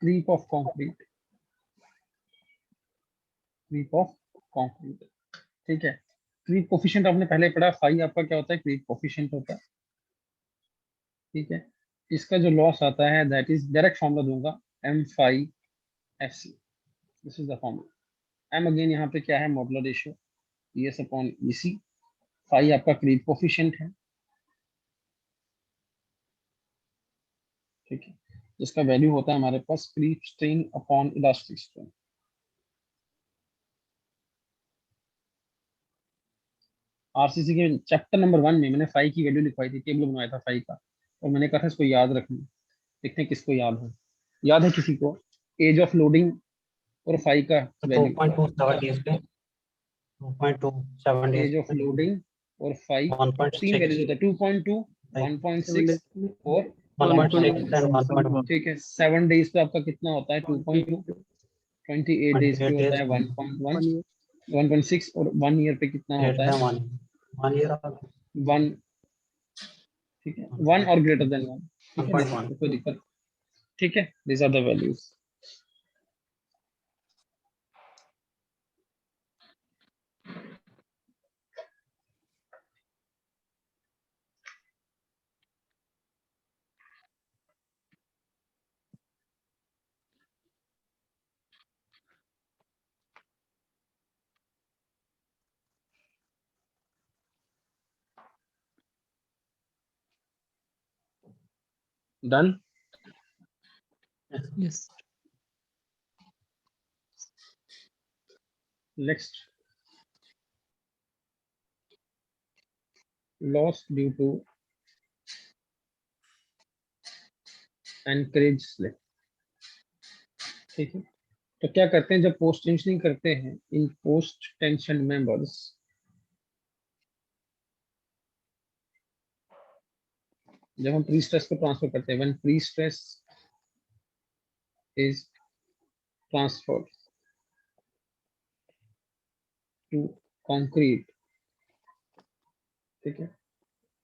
creep of concrete, creep of concrete। ठीक है, क्रीप कोफिशिएंट आपने पहले पढ़ा, फाई आपका क्या होता है? क्रीप कोफिशिएंट होता है। ठीक है, इसका जो लॉस आता है दैट इज, डायरेक्ट फॉर्मूला दूंगा, M phi F C. This is the formula. M again यहाँ पे क्या है? Modular ratio, ES upon EC. Phi आपका क्रीप कोफिशिएंट है। ठीक है, जिसका वैल्यू होता है हमारे पास creep strain upon elastic strain. RCC के चैप्टर नंबर 1 में मैंने फाई की वैल्यू लिखवाई थी, टेबल बनवाया था फाई का, और मैंने कहा था इसको याद रखना। देखते हैं किसको याद है। याद है किसी को एज ऑफ लोडिंग और फाई का वैल्यू? 2.27 डेज पे 2.27 एज डेज ऑफ पे लोडिंग और फाई, 3 वैल्यूज 1.6 होता है, 2.2, 1.6 और 1.6 एंड 1.1। ठीक है, 7 डेज पे आपका कितना होता है? 2.2। 28 डेज पे 28 होता डेज है 1.1, 1 year. 1.6, और 1 ईयर पे कितना ग्रेटर होता है? Than 1 year 1। ठीक है, 1 और ग्रेटर देन 1। ठीक है, 1.1 कोई दिक्कत? ठीक है, these are the values. Done. Yes. Next, loss due to anchorage slip. ठीक है, तो क्या करते हैं जब पोस्ट टेंशनिंग करते हैं, इन पोस्ट टेंशन मेंबर्स, जब हम प्री स्ट्रेस को ट्रांसफर करते हैं, when prestress is transferred to concrete. ठीक है,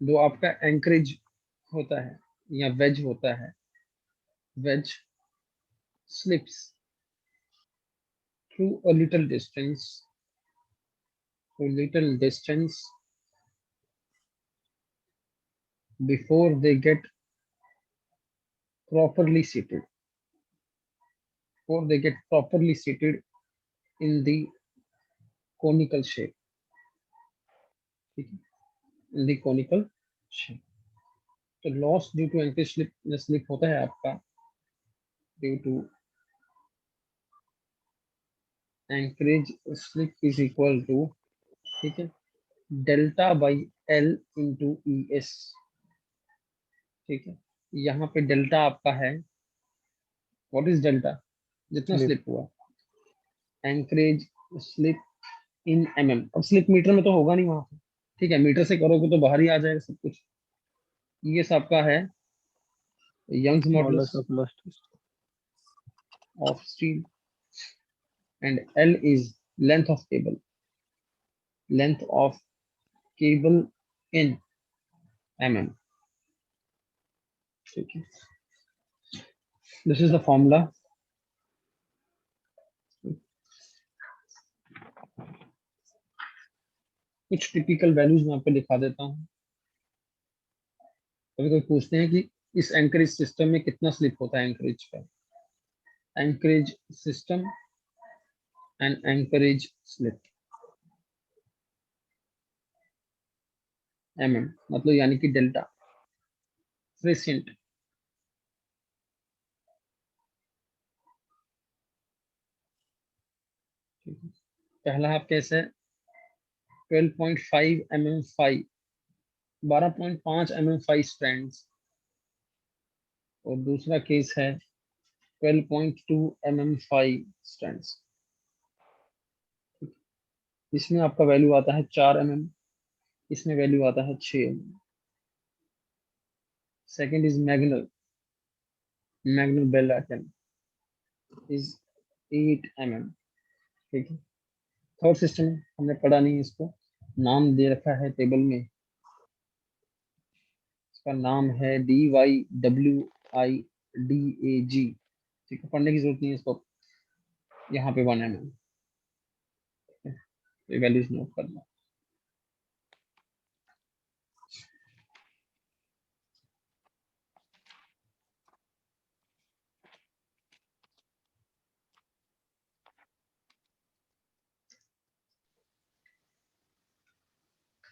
जो आपका एंकरेज होता है या वेज होता है, wedge slips through a little distance, to little distance before they get properly seated, before they get properly seated in the conical shape। ठीक है, in the conical shape। तो loss due to anchorage slip, slip होता है आपका due to anchorage slip is equal to, ठीक है, delta by L into E S. ठीक है, यहाँ पे डेल्टा आपका है, व्हाट इज डेल्टा? जितना Slip. स्लिप हुआ, एंकरेज स्लिप इन mm। अब स्लिप मीटर में तो होगा नहीं वहां पे। ठीक है, मीटर से करोगे तो बाहर ही आ जाएगा सब कुछ। ये सबका है Young's Modulus modulus of elasticity. Of steel, and L is length of cable, length of cable in mm। ठीक है, this is the formula। कुछ टिपिकल वैल्यूज मैं यहाँ पे लिखा देता हूँ। कभी कोई पूछते हैं कि इस एंकरेज सिस्टम में कितना स्लिप होता है एंकरेज का, anchorage system and anchorage slip, मतलब यानी कि डेल्टा फ्रेसिएंट। पहला आप कैसे 12.5 mm 5 12.5 mm 5 स्ट्रैंड्स, और दूसरा केस है 12.2 mm 5 स्ट्रैंड्स। इसमें आपका वैल्यू आता है 4 mm, इसमें वैल्यू आता है 6 mm। Second is Magnel, Magnel बेल लैटिन इज 8 mm। ठीक है। थर्ड सिस्टम हमने पढ़ा नहीं, इसको नाम दे रखा है टेबल में, इसका नाम है DYWIDAG। ठीक है, पढ़ने की जरूरत नहीं है इसको, यहाँ पे 1 mm। ये वैल्यूज नोट करना।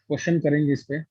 क्वेश्चन करेंगे इस पे।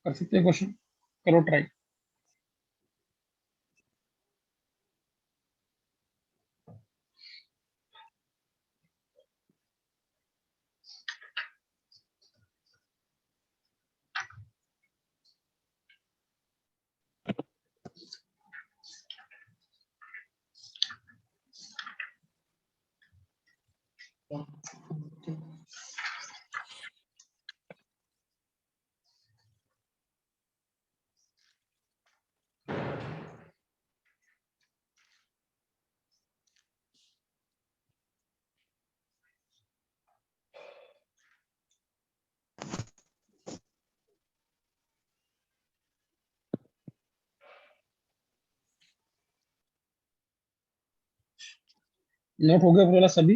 कर सकते हैं क्वेश्चन, करो ट्राई। नोट हो गया पूरा सभी?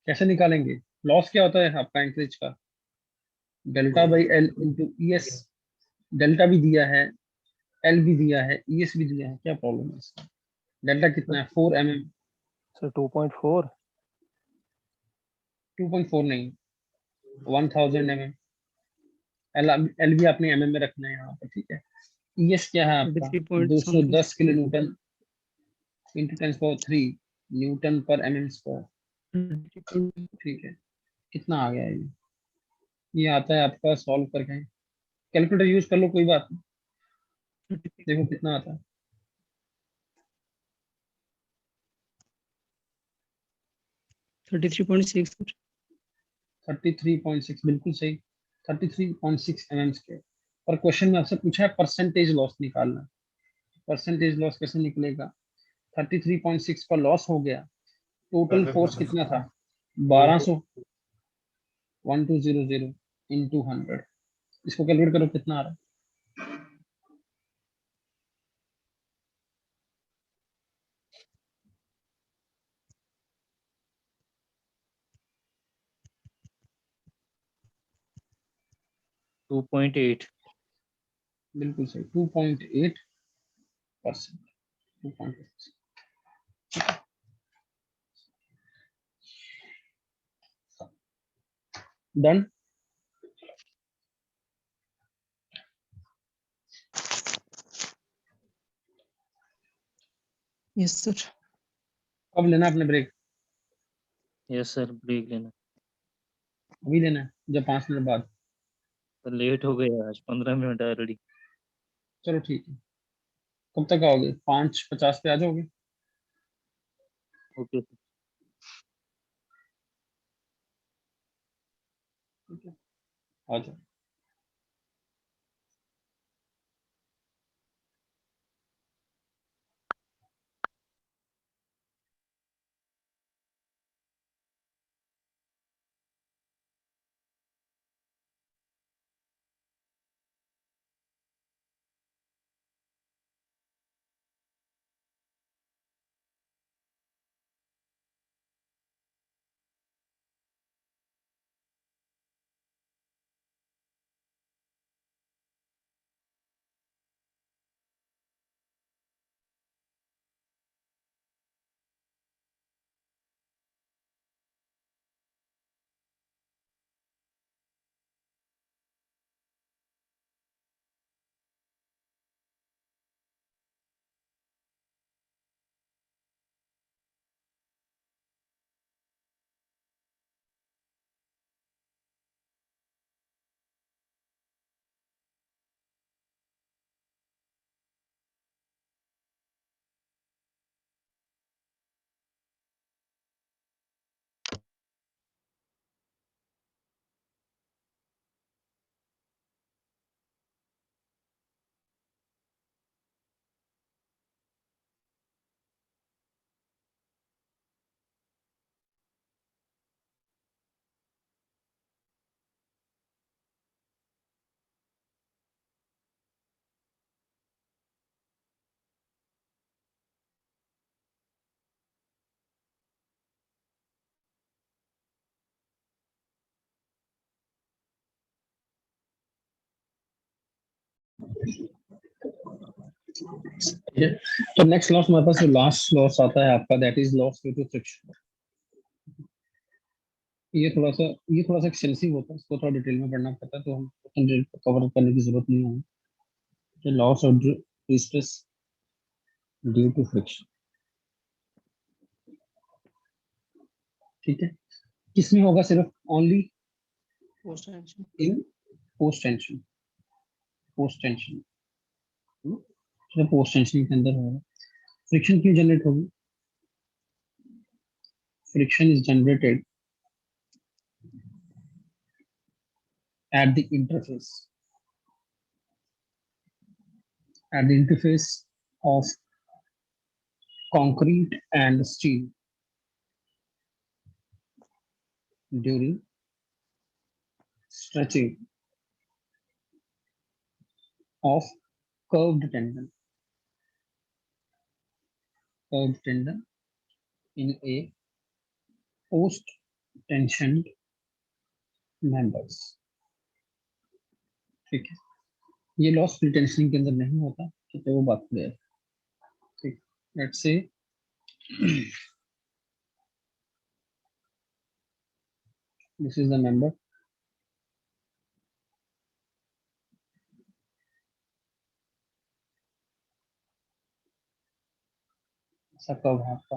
कैसे निकालेंगे? लॉस क्या होता है आपका एंकरेज का? Delta by L into E S. Delta भी दिया है, एल भी दिया है, ई एस भी दिया है, क्या प्रॉब्लम है इसका? डेल्टा कितना है? 4 mm। सर 2.4। 2.4 नहीं, 1000 mm। एल एल भी आपने mm में रखना है यहाँ पर, ठीक है। ई एस क्या है आपका? 33 point something. 210 kilo Newton into 10⁻³ Newton पर mm स्क्वायर। 33 ठीक है, कितना आ गया ये आता है आपका, सॉल्व करके कैलकुलेटर यूज कर लो, कोई बात नहीं। देखो कितना आता है। 33.6. 33.6 बिल्कुल सही, 33.6 mm स्क्वायर। पर क्वेश्चन में आपसे पूछा है परसेंटेज लॉस निकालना। परसेंटेज लॉस कैसे निकलेगा? 33.6 का लॉस हो गया, टोटल फोर्स कितना था? 1200, 1200 इंटू 100। इसको कैलकुलेट करो कितना आ रहा है। 2.8। बिल्कुल सही, 2.8%। 2.8। डन। Yes sir. कब लेना अपने ब्रेक? यस सर, ब्रेक लेना। अभी लेना है, जब 5 मिनट बाद। तो लेट हो गया आज, 15 मिनट ऑलरेडी। चलो ठीक है, कब तक आओगे? 5:50 पे आ जाओगे? ओके। ठीक है, आ जाओ। ठीक है, तो नेक्स्ट लॉस हमारे पास जो लास्ट लॉस आता है आपका, that is loss due to friction. ये थोड़ा सा एक्सटेंसिव होता है, इसको थोड़ा डिटेल में पढ़ना पड़ता है, तो हम डिटेल कवर करने की जरूरत नहीं है। तो loss of stress due to friction, ठीक है, किसमें होगा? सिर्फ only post tension. In post tension, post tension, सिर्फ पोस्ट टेंशन के अंदर होगा। फ्रिक्शन क्यों जनरेट होगी? Friction is generated at the interface, at the interface of concrete and steel during stretching of curved tendon, curved tendon in a post tensioned members, ठीक है। ये loss pre tensioning के अंदर नहीं होता, ठीक है, वो बात क्लियर है, ठीक। Let's say this is the member, ऐसा कर्व है आपका,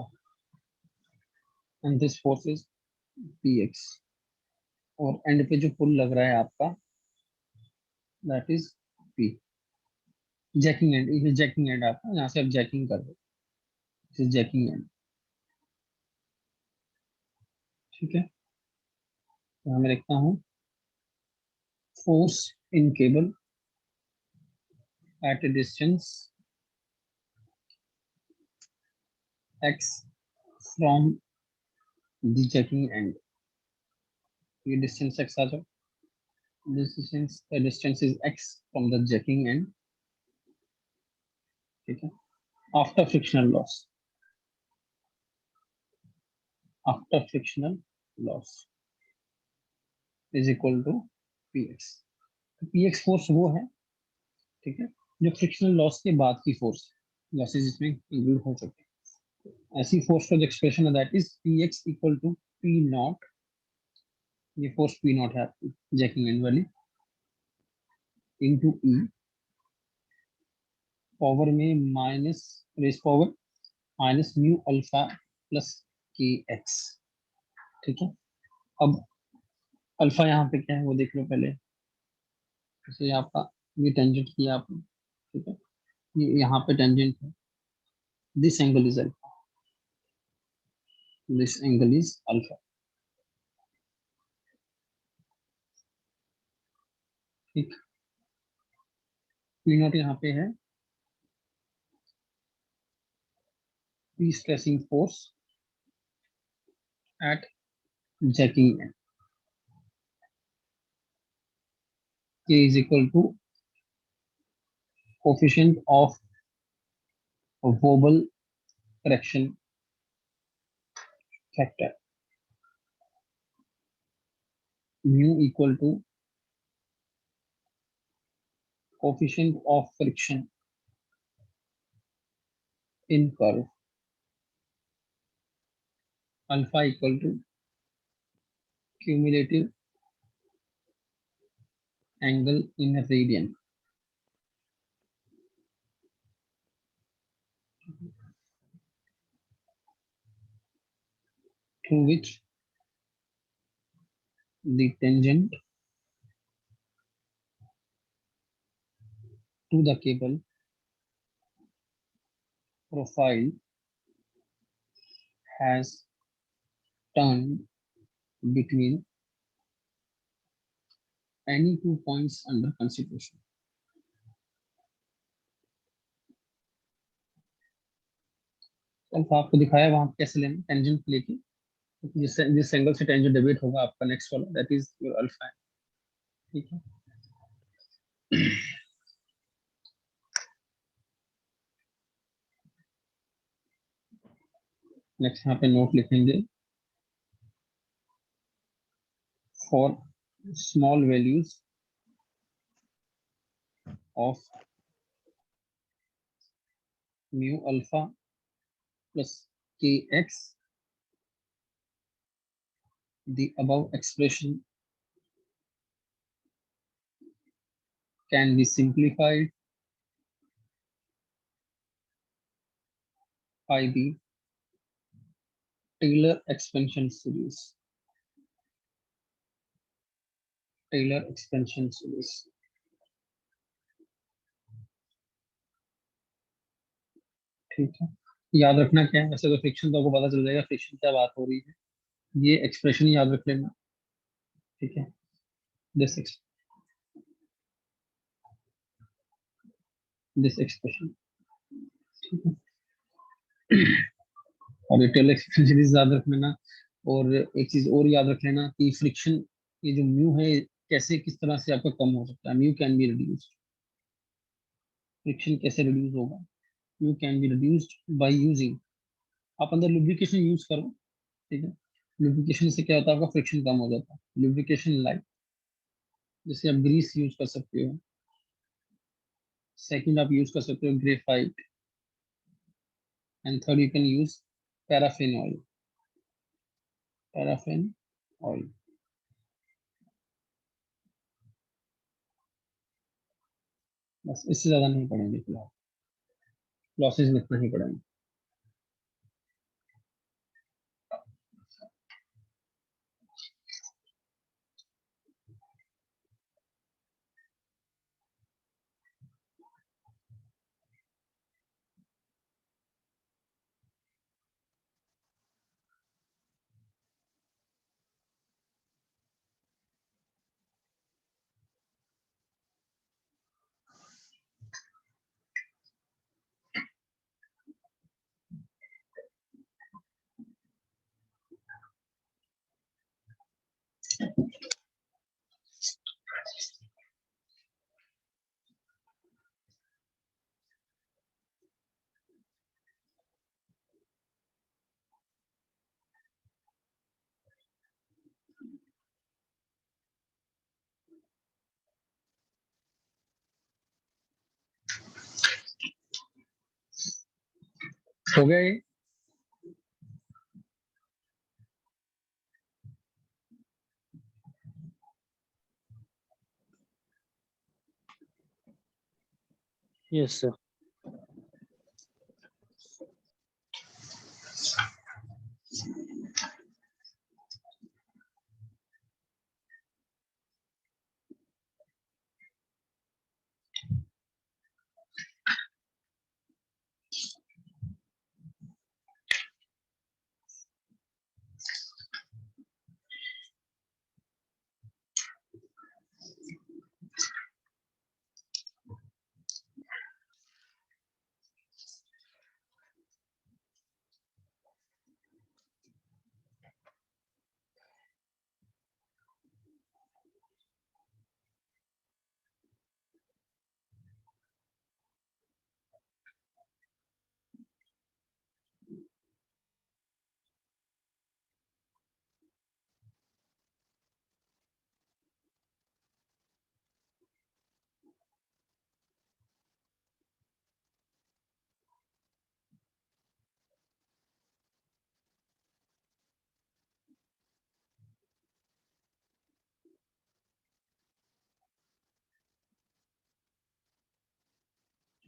and this force is px, और एंड पे जो पुल लग रहा है आपका, that is p। Jacking end, ये जैकिंग एंड आपका, यहाँ से आप जैकिंग कर दो, दिस इज जैकिंग एंड, ठीक है। यहाँ मैं लिखता हूँ force in cable at a distance x from the jacking end, ये डिस्टेंस x आ जाओ, this distance is x from the jacking end, ठीक है। after frictional loss, after frictional loss is equal to px। px force वो है, ठीक है, जो फ्रिक्शनल लॉस के बाद की फोर्स, लॉसेस इसमें इंक्लूड हो सकते हैं। ऐसी फोर्स का जो एक्सप्रेशन है that is px equal to p not ये फोर्स पी नॉट है आपकी जैकिंग एंड वाली इंटू ई पावर में माइनस रेस power minus mu alpha plus K X. ठीक है, अब अल्फा यहाँ पे क्या है वो देख लो पहले। जैसे आपका ये टेंजेंट किया आपने, ठीक है, ये यहाँ पे टेंजेंट है, this angle is alpha, this angle is alpha. ठीक, पी नॉट यहाँ पे है pre stressing force at jacking and, K is equal to coefficient of wobble correction factor, mu equal to coefficient of friction in curve, alpha equal to cumulative angle in a radian. Through which the tangent to the cable profile has turned between any 2 points under consideration. Alpha आपको दिखाया वहां कैसे लेना tangent लेके, जिस angle से tangent deviate होगा आपका नेक्स्ट वाला, दैट इज योर अल्फा। ठीक है, नेक्स्ट यहाँ पे नोट लिखेंगे, for small values of mu alpha plus K x, the above expression can be simplified by the Taylor expansion series. Taylor expansion series. ठीक है, याद रखना क्या है, वैसे तो फ्रिक्शन तो आपको पता चल जाएगा फ्रिक्शन क्या बात हो रही है, ये एक्सप्रेशन याद रख लेना। ठीक है, दिस एक्सप्रेशन। ठीक है, और ये टेलर एक्सपेंशन सीरीज याद रख लेना। और एक चीज और याद रख लेना कि फ्रिक्शन, ये जो म्यू है कैसे किस तरह से आपका कम हो सकता है, mu can be reduced. Friction कैसे रिड्यूस होगा, mu can be reduced by using, आप अंदर लुब्रिकेशन यूज करो। ठीक है, लुब्रिकेशन से क्या होता है, आपका फ्रिक्शन कम हो जाता है। लुब्रिकेशन लाइक, जैसे आप ग्रीस यूज कर सकते हो, सेकंड आप यूज कर सकते हो graphite, and third you can use paraffin oil. Paraffin oil, बस इससे ज्यादा नहीं पढ़ेंगे फिलहाल, लॉसेज इतना ही पढ़ेंगे। हो गया ये? Yes, sir.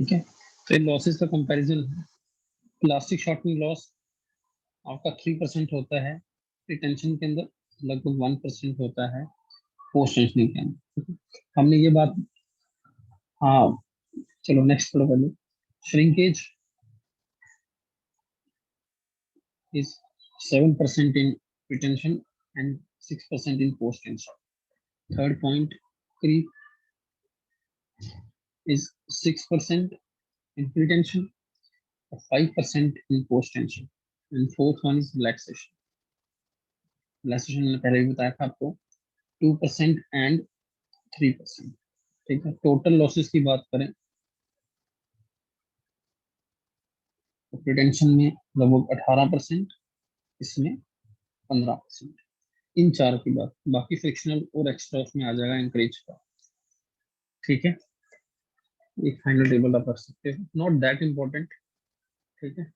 ठीक है, तो लॉसेस का कंपैरिजन है। प्लास्टिक शॉर्टनिंग लॉस आपका 3% होता है, रिटेंशन के अंदर लगभग 1% होता है, पोस्ट टेंशनिंग के अंदर। ठीक है? हमने ये बात, हाँ चलो नेक्स्ट पढ़ो पहले। Shrinkage is 7% in retention and 6% in post tension. Third point, creep is 6% in retention, 5% in post tension, and fourth one is relaxation. Relaxation मैंने पहले भी बताया था आपको, 2% and 3%. ठीक है, टोटल लॉसेस की बात करें तो रिटेंशन में लगभग 18%, इसमें 15%। इन चार की बात, बाकी फ्रिक्शनल और एक्स्ट्रा उसमें आ जाएगा इंकरेज का। ठीक है, एक फाइनल टेबल आप रख सकते हो, नॉट दैट इम्पोर्टेंट। ठीक है,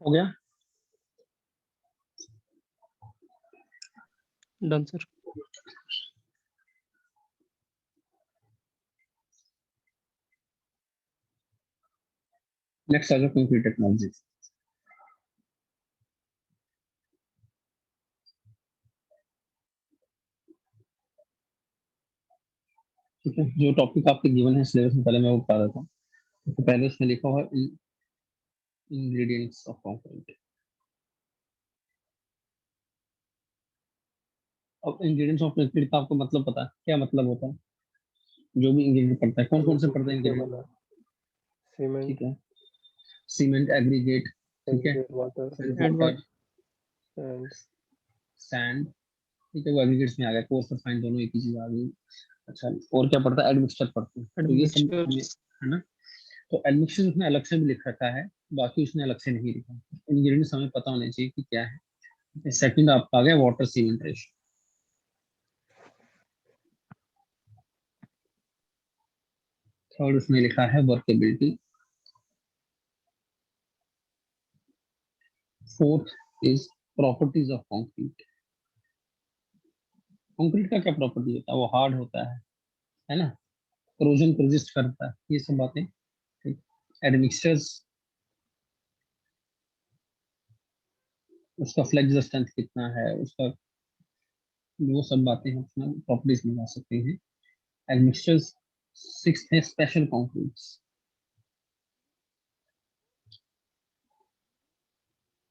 हो गया। Done, sir. नेक्स्ट आ जाओ कंक्रीट टेक्नोलॉजी। ठीक है, जो टॉपिक आपके गिवन है सिलेबस में, पहले मैं वो बता देता हूँ। तो पहले उसमें लिखा हुआ है इंग्रेडिएंट्स ऑफ कंक्रीट। अब इंग्रेडिएंट्स ऑफ कंक्रीट का आपको मतलब पता है, क्या मतलब होता है? जो भी इंग्रेडिएंट पड़ता है, कौन कौन से पड़ते हैं इंग्रेडिएंट? सीमेंट, ठीक है, सीमेंट, एग्रीगेट, ठीक है, वाटर, फिर And वाटर, एंड सैंड। ठीक है, वो एग्रीगेट्स में आ गया, कोर्स और फाइन दोनों एक ही चीज आ गई। अच्छा, और क्या पड़ता है? एडमिक्सचर पड़ते हैं। तो ये सब हमें, admixtures. है ना, तो एडमिक्सचर उसने अलग से भी लिख रखा है, बाकी उसने अलग से नहीं लिखा। इंग्रेडिएंट्स हमें पता होने चाहिए कि क्या है। सेकंड आपका आ गया वाटर सीमेंट रेशियो। थर्ड उसमें लिखा है workability. Fourth is properties of concrete. Concrete का क्या प्रॉपर्टी होता है? वो हार्ड होता है ना, करोजन को रेजिस्ट करता है, ये सब बातें। एडमिक्सचर्स, उसका फ्लेक्स स्ट्रेंथ कितना है, उसका, वो सब बातें हम उसमें प्रॉपर्टीज में ला सकते हैं। एडमिक्सचर्स। सिक्स्थ है special concretes.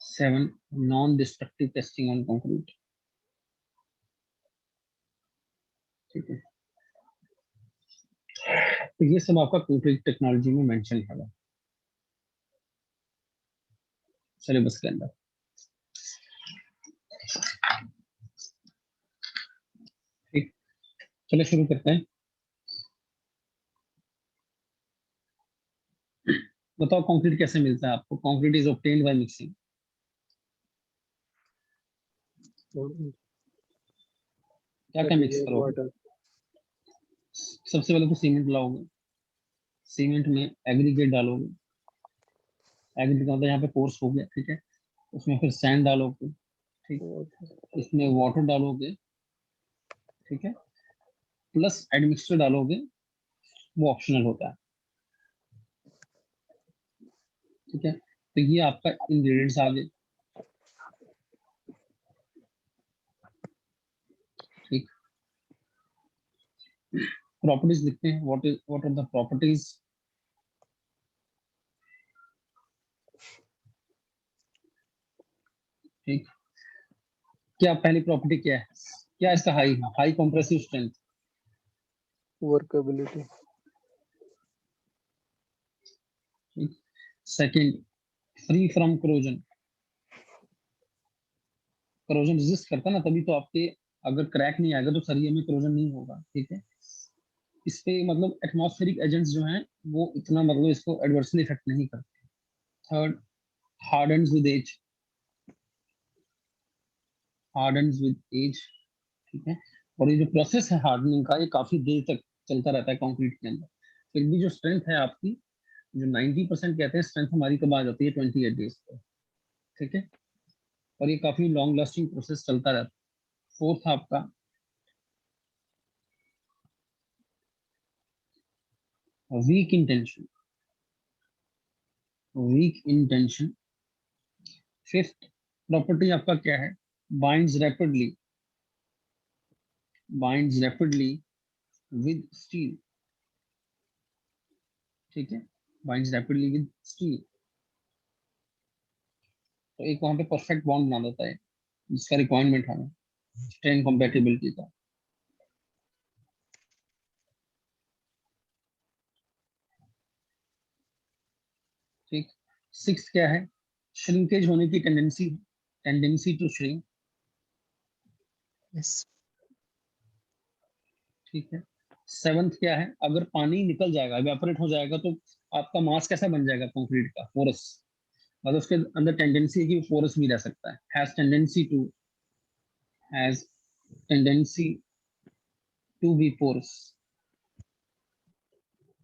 Seven, non destructive testing on concrete. ठीक है, तो ये सब आपका कंक्रीट टेक्नोलॉजी में मेंशन है सिलेबस के अंदर। ठीक, चलो शुरू करते हैं। बताओ कंक्रीट कैसे मिलता है आपको? Concrete is obtained by mixing. क्या क्या मिक्स करोगे? वाटर। सबसे पहले तो सीमेंट लाओगे, सीमेंट में एग्रीगेट डालोगे, एग्रीगेट मतलब यहाँ पे कोर्स हो गया, ठीक है। उसमें फिर सैंड डालोगे, ठीक, इसमें वाटर डालोगे, ठीक है, प्लस एडमिक्सचर डालोगे, वो ऑप्शनल होता है, ठीक है। तो ये आपका इंग्रेडिएंट्स आ गए, ठीक। प्रॉपर्टीज लिखते हैं, व्हाट आर द प्रॉपर्टीज। ठीक, क्या पहली प्रॉपर्टी क्या है? क्या इसका हाई है? High compressive strength. वर्कबिलिटी। ठीक, second, free from corrosion. Corrosion resist करता ना, तभी तो आपके, अगर क्रैक नहीं आएगा तो सरिये में करोजन नहीं होगा, ठीक है। इस पे मतलब एटमॉस्फेरिक एजेंट्स जो हैं वो इतना मतलब इसको एडवर्सली इफेक्ट नहीं करते। Third, hardens with age, hardens with age, ठीक है। और ये जो प्रोसेस है हार्डनिंग का, ये काफी देर तक चलता रहता है कंक्रीट के अंदर। फिर भी जो स्ट्रेंथ है आपकी, जो 90% कहते हैं स्ट्रेंथ हमारी कब आ जाती है? 28 डेज पर, ठीक है। और ये काफी लॉन्ग लास्टिंग प्रोसेस चलता रहता है। फोर्थ आपका weak intention, weak intention. Fifth property आपका क्या है? Binds rapidly, binds rapidly with steel, ठीक है, बाइंड्स रैपिडली विद स्टील। तो एक वहां पे परफेक्ट बॉन्ड बना देता है, जिसका रिक्वायरमेंट है स्ट्रेन कॉम्पेटिबिलिटी का। ठीक, सिक्स क्या है? श्रिंकेज होने की tendency, tendency to shrink, Yes. ठीक है। सेवंथ क्या है? अगर पानी निकल जाएगा, इवेपोरेट हो जाएगा, तो आपका मास कैसा बन जाएगा कंक्रीट का? पोरस, मतलब उसके अंदर टेंडेंसी है कि वो पोरस भी रह सकता है, has tendency to, has tendency to be porous,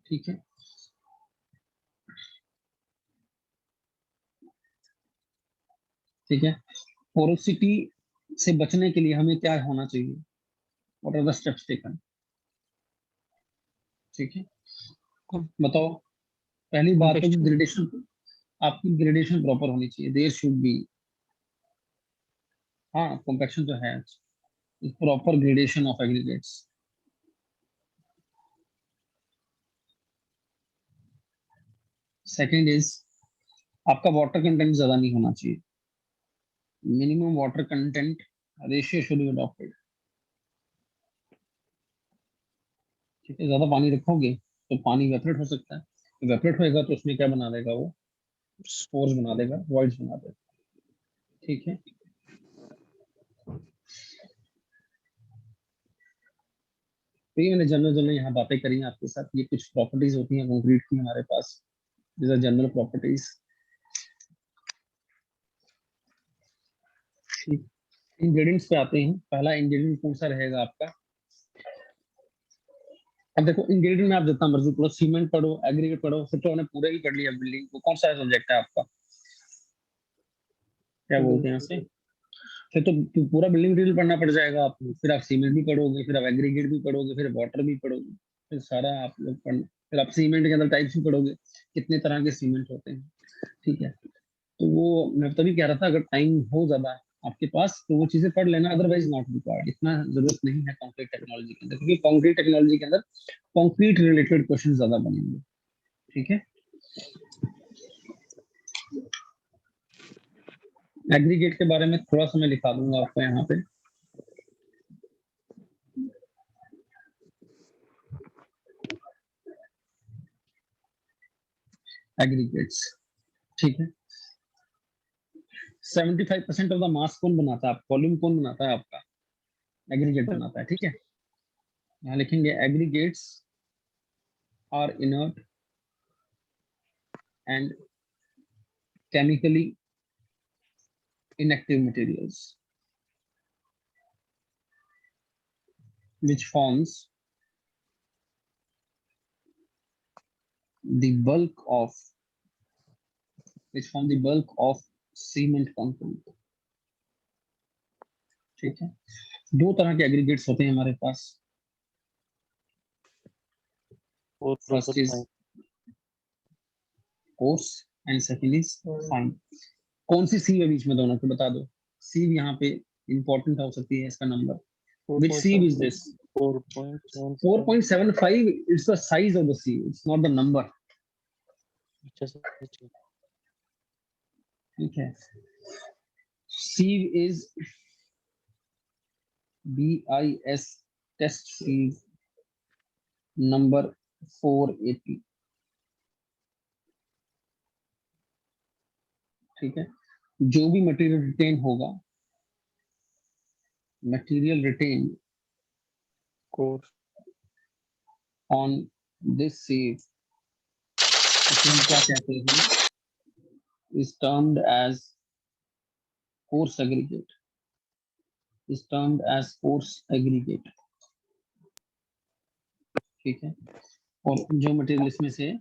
ठीक है। ठीक है, पोरोसिटी से बचने के लिए हमें क्या होना चाहिए? What are the steps taken? ठीक है, Com- बताओ। पहली बात तो Compaction. ग्रेडेशन, आपकी ग्रेडेशन प्रॉपर होनी चाहिए, देयर शुड बी, हाँ कॉम्पैक्शन तो है, proper gradation of aggregates. Second is, आपका वाटर कंटेंट ज्यादा नहीं होना चाहिए, minimum water content ratio should be adopted, ठीक है। ज्यादा पानी रखोगे तो पानी वेपरेट हो सकता है, वेपरेट होएगा तो उसमें क्या बना देगा? वो स्पोर्स बना देगा, वॉइड्स बना देगा, ठीक है। तो ये मैंने जनरल जनरल यहाँ बातें करी हैं आपके साथ। ये कुछ प्रॉपर्टीज होती हैं कंक्रीट की हमारे पास, these are जनरल प्रॉपर्टीज। ठीक, इंग्रेडिएंट्स पे आते हैं। पहला इंग्रेडिएंट कौन सा रहेगा आपका? अब देखो इंग्रेडिएंट में आप जितना मर्जी पढ़ो, सीमेंट पढ़ो, एग्रीगेट पढ़ो, फिर तो हमने पूरा ही पढ़ लिया। बिल्डिंग को कौन सा सब्जेक्ट है आपका? क्या बोलते हैं उसे? फिर तो पूरा बिल्डिंग मटेरियल पढ़ना पड़ जाएगा आपको। फिर आप सीमेंट भी पढ़ोगे, फिर आप एग्रीगेट भी पढ़ोगे, फिर वाटर भी पढ़ोगे, फिर सारा आप लोग पढ़, फिर आप सीमेंट के अंदर टाइप्स भी पढ़ोगे, कितने तरह के सीमेंट होते हैं, ठीक है। तो वो मैं तभी कह रहा था, अगर टाइम हो ज्यादा आपके पास तो वो चीजें पढ़ लेना, अदरवाइज नॉट रिक्वायर्ड, इतना जरूरत नहीं है कंक्रीट टेक्नोलॉजी के अंदर, क्योंकि कंक्रीट टेक्नोलॉजी के अंदर कंक्रीट रिलेटेड क्वेश्चन ज्यादा बनेंगे, ठीक है। एग्रीगेट के बारे में थोड़ा सा मैं लिखा दूंगा आपको यहाँ पे। एग्रीगेट्स, ठीक है। 75% ऑफ द मास कौन बनाता है? वॉल्यूम कौन बनाता है आपका? एग्रीगेट बनाता है, ठीक है। यहाँ लिखेंगे aggregates are inert and chemically inactive materials, which forms the bulk of cement concrete. ठीक है, दो तरह के एग्रीगेट्स होते हैं हमारे पास. First is coarse and second is fine. कौन सी सीव है बीच में दोनों के, बता दो. सीव यहाँ पे इंपॉर्टेंट हो सकती है इसका number. Which sieve is this? 4.75. It's the size of the sieve. It's not the number. Okay. Sieve is BIS test sieve number 480. ठीक है, जो भी मटेरियल रिटेन होगा, material retained course on this sieve, इसमें क्या कहते हैं, is termed as coarse aggregate. ठीक है, और जो मटेरियल इसमें से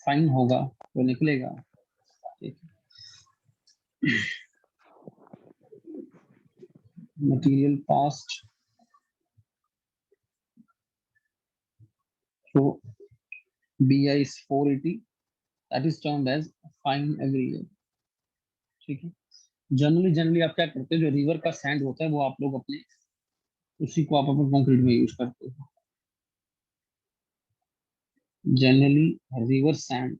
फाइन होगा वो निकलेगा. ठीक है, material passed through BIS 480, that is termed as fine aggregate. ठीक है, जनरली आप क्या करते हो, जो रिवर का सैंड होता है वो आप लोग अपने उसी को आप अपने कंक्रीट में यूज करते हो. Generally river sand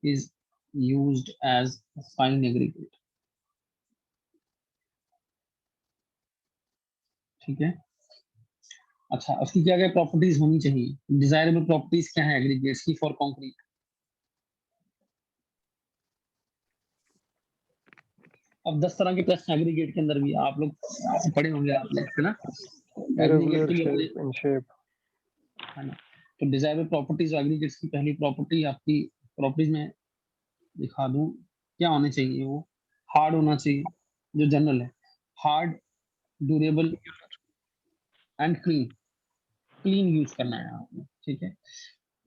is used as fine aggregate. ठीक है, अच्छा, उसकी क्या क्या प्रॉपर्टीज होनी चाहिए, डिजायरेबल प्रॉपर्टीज क्या है एग्रीगेट्स की फॉर कंक्रीट. अब 10 तरह के प्रश्न एग्रीगेट के अंदर भी आप लोग पढ़े होंगे आपने, है ना. irregular shape and shape. है ना. तो डिजायरेबल प्रॉपर्टीज एग्रीगेट्स की पहली प्रॉपर्टी आपकी प्रॉपर्टीज में दिखा दूं क्या होने चाहिए. वो हार्ड होना चाहिए, जो जनरल है. Hard, durable and clean use करना है आपने. ठीक है,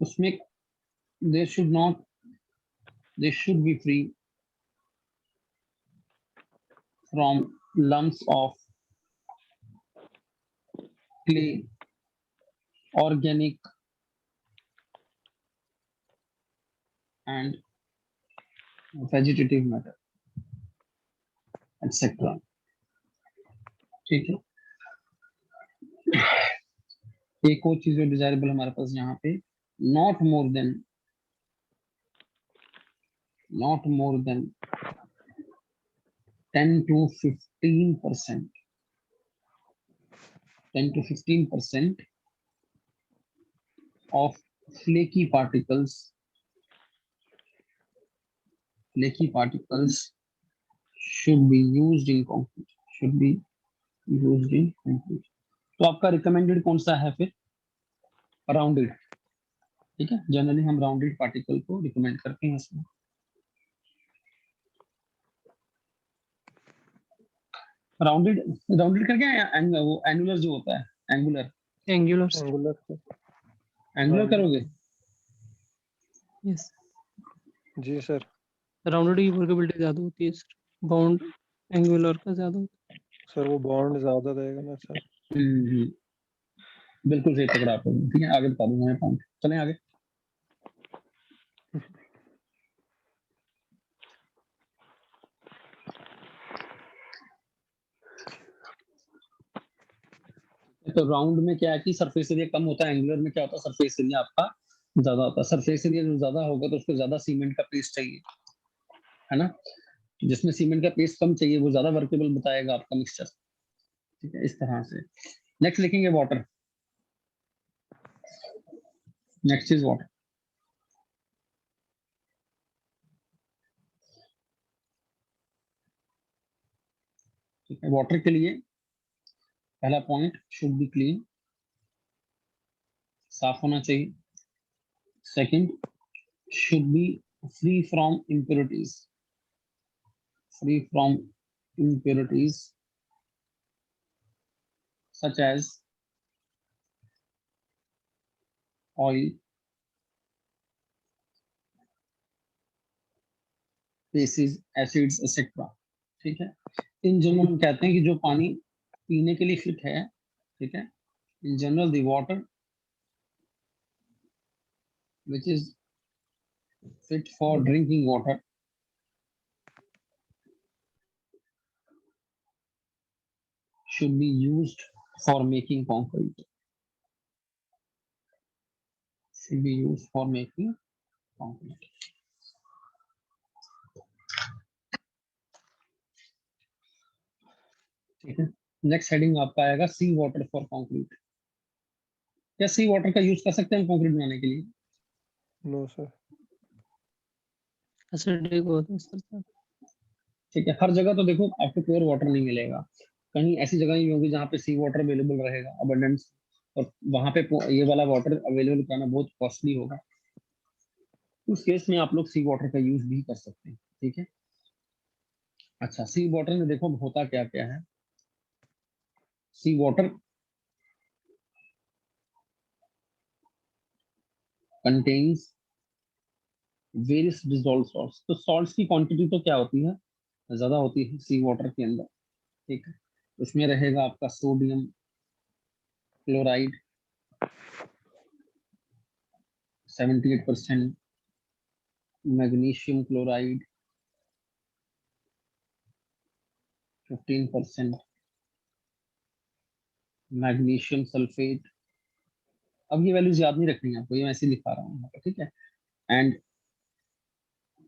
उसमें they should be free from lumps of clay, organic and vegetative matter, etc. ठीक है, एक और चीज जो डिजायरेबल हमारे पास यहाँ पे, not more than 10 to 15% of flaky particles should be used in concrete. तो आपका रिकमेंडेड कौन सा है फिर, राउंडेड. ठीक है, जनरली हम राउंडेड पार्टिकल को रिकमेंड करते हैं इसमें. राउंडेड करके वो एंगुलर जो होता है, एंगुलर करोगे. यस, जी सर. राउंडेड की वर्केबिलिटी ज्यादा होती है सर, बाउंड एंगुलर का ज्यादा होता है. सर वो बॉन्ड ज्यादा देगा ना सर. बिल्कुल सही पकड़ा आपने. ठीक है, आगे बता दूंगा मैं पॉइंट. चलें आगे. तो राउंड में क्या है कि सरफेस एरिया कम होता है, एंगुलर में क्या होता है, सरफेस एरिया आपका ज्यादा होता है. सरफेस एरिया जो ज्यादा होगा तो उसको ज्यादा सीमेंट का पेस्ट चाहिए, है ना. जिसमें सीमेंट का पेस्ट कम चाहिए वो ज्यादा वर्केबल बताएगा आपका मिक्सचर. ठीक है, इस तरह से. नेक्स्ट लिखेंगे वाटर. Next is water. ठीक है, वाटर के लिए पहला पॉइंट, शुड बी क्लीन, साफ होना चाहिए. Second, should be free from impurities, free from impurities such as oil, bases, acids, etc. ठीक है, इन जनरल हम कहते हैं कि जो पानी पीने के लिए फिट है, ठीक है, in general the water which is fit for drinking water should be used for making concrete, should be used for making concrete. ठीक है, नेक्स्ट हेडिंग आपका आएगा सी वाटर फॉर कंक्रीट। क्या सी वाटर का यूज कर सकते हैं हम कंक्रीट बनाने के लिए? No sir. एसिडिक होता है सर। ठीक है, हर जगह तो देखो आपको प्योर वाटर नहीं मिलेगा, कहीं ऐसी जगह ही होगी जहाँ पे सी वाटर अवेलेबल रहेगा अबंडेंस, और वहां पे ये वाला वाटर अवेलेबल कराना बहुत कॉस्टली होगा। उस केस में आप लोग सी वाटर का यूज भी कर सकते हैं। ठीक है, अच्छा, सी वाटर में देखो होता क्या क्या है। Sea water contains various dissolve salts. तो सॉल्ट्स की क्वांटिटी तो क्या होती है, ज्यादा होती है सी वाटर के अंदर। ठीक है, उसमें रहेगा आपका sodium chloride 78%, magnesium chloride 15%, magnesium sulphate, अब ये वैल्यूज याद नहीं रखनी है आपको, ये मैं ऐसे लिखा रहा हूँ यहाँ पे। ठीक है, एंड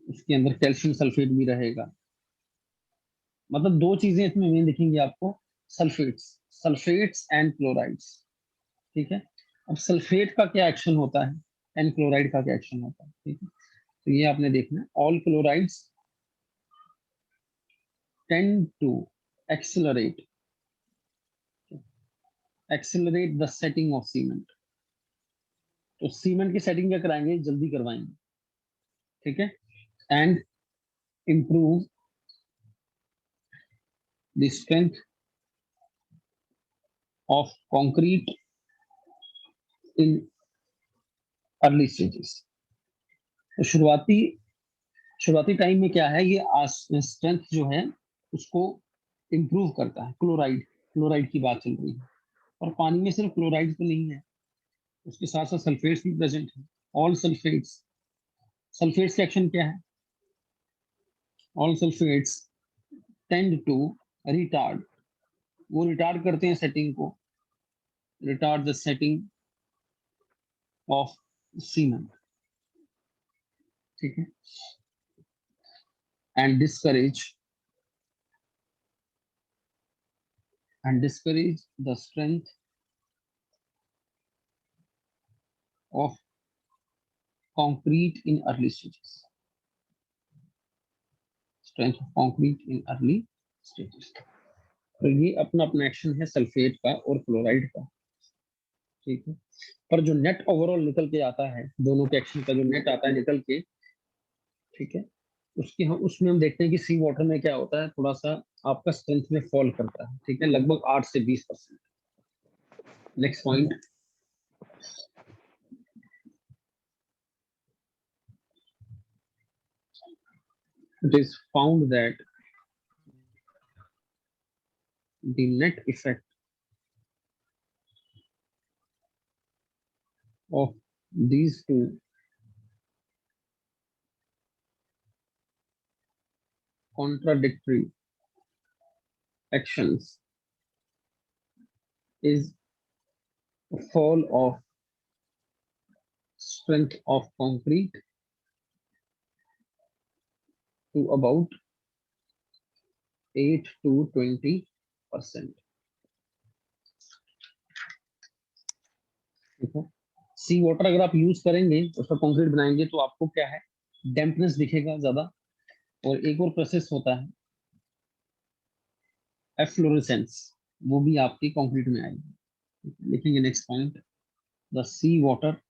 उसके अंदर कैल्शियम सल्फेट भी रहेगा। मतलब दो चीजें इसमें मेन दिखेंगी आपको, सल्फेट्स, सल्फेट्स एंड क्लोराइड्स। ठीक है, अब सल्फेट का क्या एक्शन होता है एंड क्लोराइड का क्या एक्शन होता है। ठीक है, तो ये आपने देखना है, all chlorides tend to accelerate the setting of cement. तो सीमेंट की सेटिंग क्या कराएंगे, जल्दी करवाएंगे। ठीक है, and improve the strength of concrete in early stages। तो शुरुआती टाइम में क्या है, ये स्ट्रेंथ जो है उसको इम्प्रूव करता है। क्लोराइड की बात चल रही है, और पानी में सिर्फ क्लोराइड तो नहीं है, उसके साथ साथ सल्फेट्स भी प्रेजेंट है। ऑल सल्फेट्स का एक्शन क्या है, all sulphates tend to retard, वो रिटार्ड करते हैं सेटिंग को, retard the setting of cement. ठीक है, and discourage the strength of concrete in early stages, strength of concrete in early stages। तो ये अपना अपना एक्शन है सल्फेट का और क्लोराइड का। ठीक है, पर जो नेट ओवरऑल निकल के आता है, दोनों के एक्शन का जो नेट आता है निकल के, ठीक है, उसमें हम देखते हैं कि सी वाटर में क्या होता है, थोड़ा सा आपका स्ट्रेंथ में फॉल करता है। ठीक है, लगभग 8 से 20%। Next point, it is found that the net effect of these two contradictory actions is a fall of strength of concrete to about 8 to 20%। ठीक है, सी वाटर अगर आप यूज करेंगे उसका कंक्रीट बनाएंगे तो आपको क्या है, डैम्पनेस दिखेगा ज्यादा। और एक और प्रोसेस होता है एफ्लोरेसेंस, वो भी आपकी कंक्रीट में आएगी। लिखेंगे next point, the sea water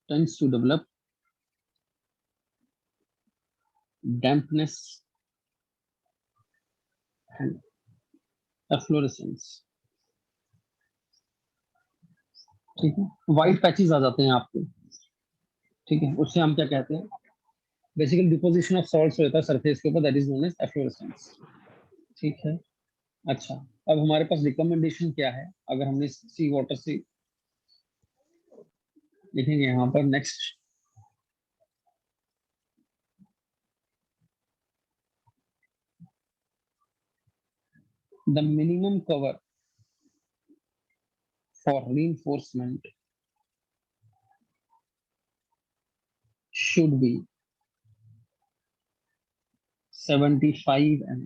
tends to develop dampness and efflorescence. ठीक है, व्हाइट पैचेस आ जाते हैं आपको, ठीक है, उससे हम क्या कहते हैं, बेसिकली डिपोजिशन ऑफ सॉल्ट्स होता है सरफेस के ऊपर, that is known as efflorescence. ठीक है, अच्छा, अब हमारे पास रिकमेंडेशन क्या है, अगर हमने सी वाटर से लिखेंगे यहाँ पर next, the minimum cover for reinforcement should be 75 mm।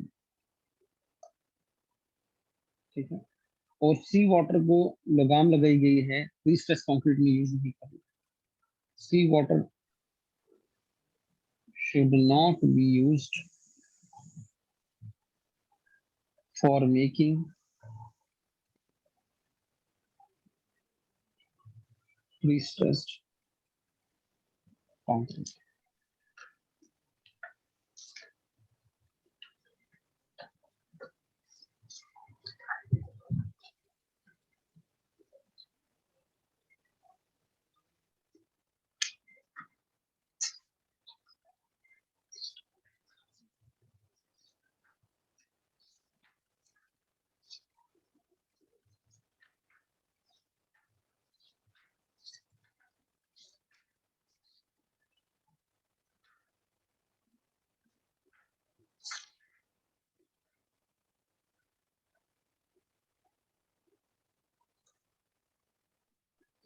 ठीक है, और सी वाटर को लगाम लगाई गई है प्री स्ट्रेस कंक्रीट में यूज नहीं करना। सी water should not be used for making pre-stressed concrete।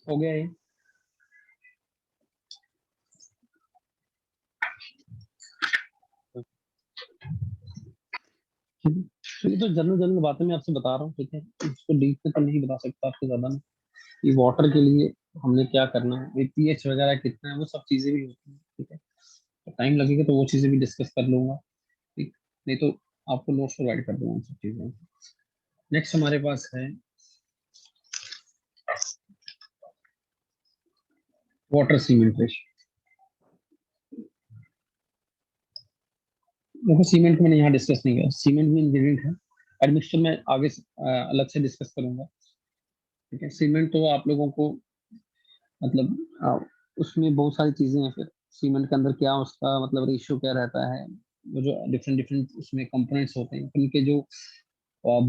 हो गया ये, तो ये तो जनरल जनरल बातें मैं आपसे बता रहा हूँ, ठीक है, इसको डीप में तो नहीं बता सकता आपसे ज्यादा में। ये वाटर के लिए हमने क्या करना है, ये पीएच वगैरह कितना है, वो सब चीजें भी होती हैं, ठीक है, तो टाइम लगेगा तो वो चीजें भी डिस्कस कर लूंगा, ठीक, नहीं तो आपको नोट्स प्रोवाइड कर दूंगा उन सब चीजों। नेक्स्ट हमारे पास है वाटर सीमेंट रेशियो। देखो सीमेंट मैंने यहाँ डिस्कस नहीं किया, सीमेंट में इंग्रेडिएंट है, एडमिक्सचर में आगे अलग से डिस्कस करूंगा, ठीक है। सीमेंट तो आप लोगों को मतलब उसमें बहुत सारी चीजें हैं, फिर सीमेंट के अंदर क्या उसका मतलब रेशियो क्या रहता है, वो जो डिफरेंट डिफरेंट उसमें कंपोनेंट्स होते हैं, उनके जो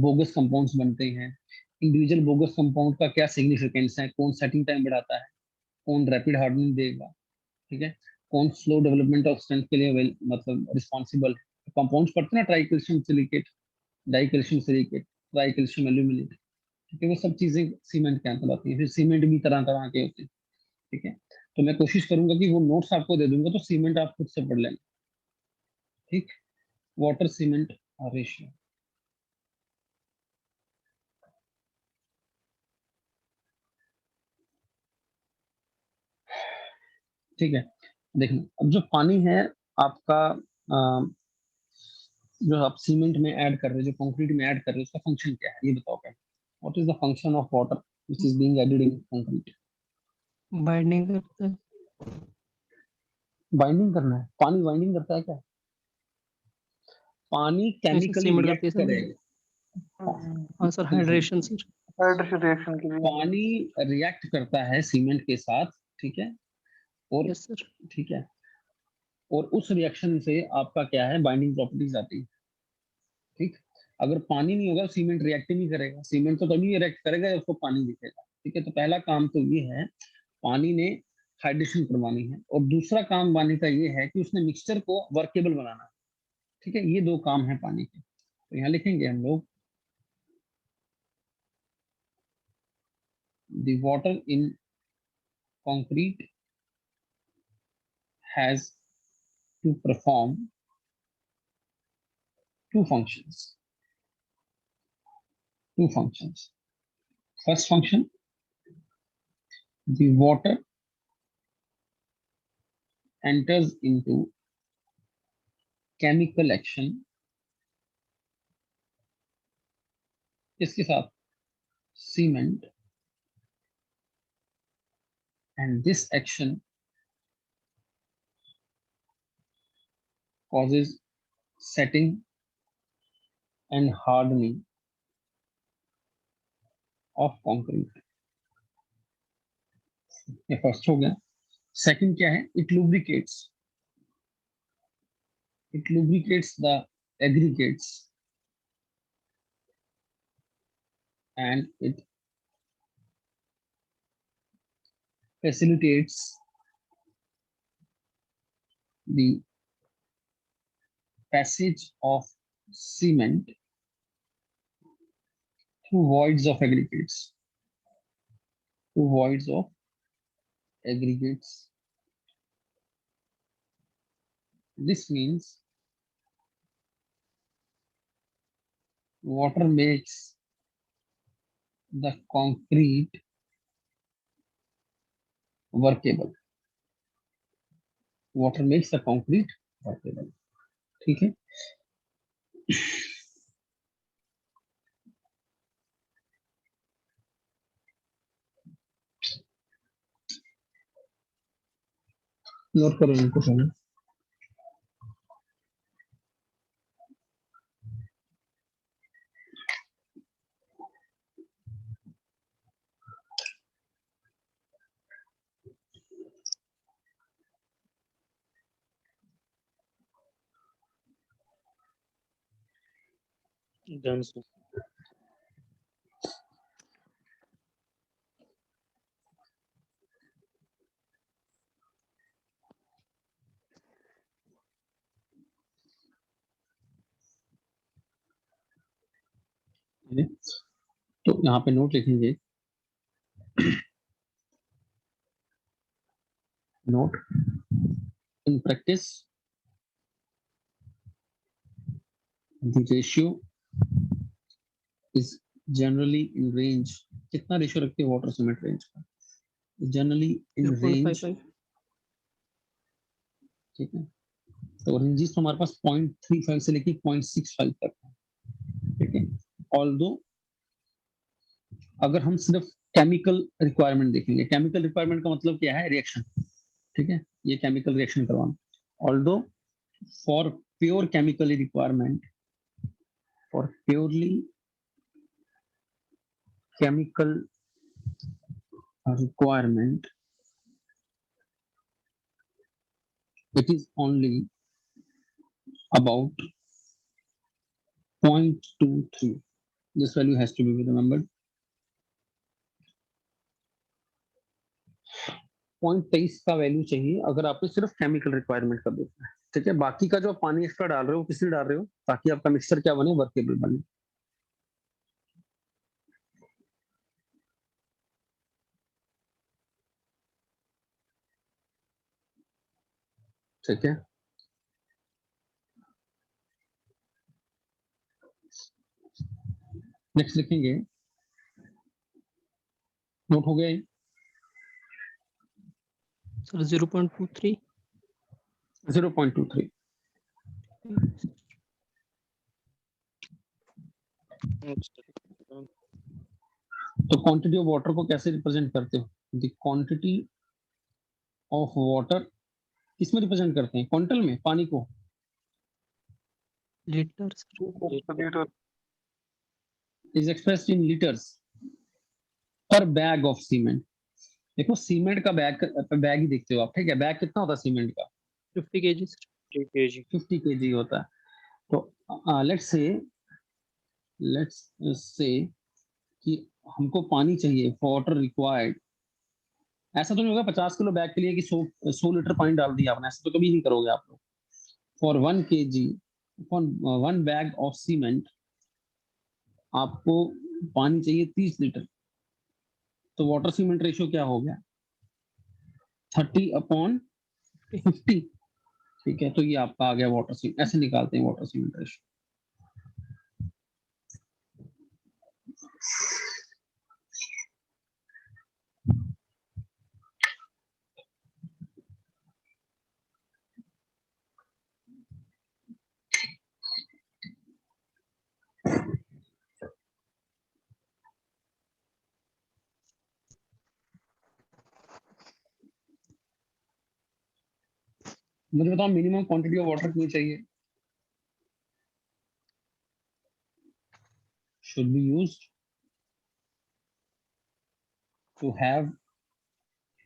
बोगस कंपाउंड्स बनते हैं, इंडिविजुअल बोगस कंपाउंड का क्या सिग्निफिकेंस है, कौन सेटिंग टाइम बढ़ाता है, कौन रैपिड हार्डनिंग देगा, ठीक है, कौन स्लो डेवलपमेंट ऑफ स्ट्रेंथ के लिए मतलब रिस्पॉन्सिबल है। कंपाउंड्स पढ़ते हैं ना, try calcium silicate, die calcium silicate, try calcium aluminate, ठीक है, वो सब चीजें सीमेंट के अंदर आती हैं। फिर सीमेंट भी तरह तरह के होते हैं, ठीक है, तो मैं कोशिश करूंगा कि वो नोट्स आपको दे दूंगा, तो सीमेंट आप खुद से पढ़ लेंगे, ठीक। वाटर सीमेंट रेशियो, ठीक है, देखना अब जो पानी है आपका, जो आप सीमेंट में ऐड कर रहे हो, जो कंक्रीट में ऐड कर रहे हो, उसका फंक्शन क्या है ये बताओ पहले। What is the function of water which is being added in concrete? Binding करता है। बाइंडिंग करना है, पानी बाइंडिंग करता है क्या? पानी जैसे केमिकली सीमेंट करती रिएक्ट है सर। करेगा। हाँ sir, hydration sir. Hydration reaction के लिए पानी रिएक्ट करता है सीमेंट के साथ, ठीक है, और यस सर। ठीक है, और उस रिएक्शन से आपका क्या है, बाइंडिंग प्रॉपर्टीज आती है, ठीक। अगर पानी नहीं होगा सीमेंट रिएक्ट ही नहीं करेगा, सीमेंट तो तभी रिएक्ट करेगा जब उसको पानी दिखेगा, ठीक है। तो पहला काम तो ये है, पानी ने हाइड्रेशन करवानी है, और दूसरा काम पानी का ये है कि उसने मिक्सचर को वर्केबल बनाना है, ठीक है, ये दो काम है पानी के। तो यहाँ लिखेंगे हम लोग, the water in concrete has to perform two functions. Two functions. First function, the water enters into chemical action इसके साथ cement, and this action causes setting and hardening of concrete. ये फर्स्ट हो गया. सेकंड क्या है? It lubricates the aggregates and it facilitates the passage of cement through voids of aggregates. This means water makes the concrete workable. ठीक है. Note करो इनको पहले. Done sir. तो यहाँ पे नोट लिखेंगे. Note, in practice, the ratio is generally in range. कितना रेशियो रखते हैं वाटर सीमेंट रेंज का? Generally in range. 0.55. ठीक है. तो रेंजेस तो हमारे पास 0.35 से लेके 0.65 तक है. ठीक है. ऑल्दो अगर हम सिर्फ केमिकल रिक्वायरमेंट देखेंगे, केमिकल रिक्वायरमेंट का मतलब क्या है? रिएक्शन. ठीक है. ये केमिकल रिएक्शन करवाना. Although for pure chemical requirement, for purely chemical requirement, it is only about 0.23. This value has to be remembered. 0.23 का वैल्यू चाहिए अगर आपको सिर्फ केमिकल रिक्वायरमेंट का देखना है. ठीक है. बाकी का जो पानी एक्स्ट्रा डाल रहे हो किस लिए डाल रहे हो? ताकि आपका मिक्सचर क्या बने? वर्केबल बने. ठीक है. नेक्स्ट लिखेंगे. नोट हो गया ये? सर 0.23. 0.23. तो क्वांटिटी ऑफ वाटर को कैसे रिप्रेजेंट करते हो? द क्वांटिटी ऑफ वाटर किसमें रिप्रेजेंट करते हैं? क्वांटल में पानी को? Litres. Is expressed in litres पर बैग ऑफ सीमेंट. देखो सीमेंट का बैग ही देखते हो आप. ठीक है. बैग कितना होता है सीमेंट का? 50 kg सर. 50 kg होता है. तो लेट्स से कि हमको पानी चाहिए, वाटर रिक्वायर्ड. ऐसा तो नहीं होगा 50 किलो बैग के लिए कि 100 लीटर पानी डाल दिया आपने. ऐसा तो कभी नहीं करोगे आप लोग. For 1 kg, for 1 bag of cement आपको पानी चाहिए 30 लीटर. तो वाटर सीमेंट रेशियो क्या हो गया? 30/50. ठीक है. तो ये आपका आ गया वाटर सीमेंट. ऐसे निकालते हैं वाटर सीमेंट रेशियो. मुझे बताओ मिनिमम क्वांटिटी ऑफ वाटर कितनी चाहिए? should be used to have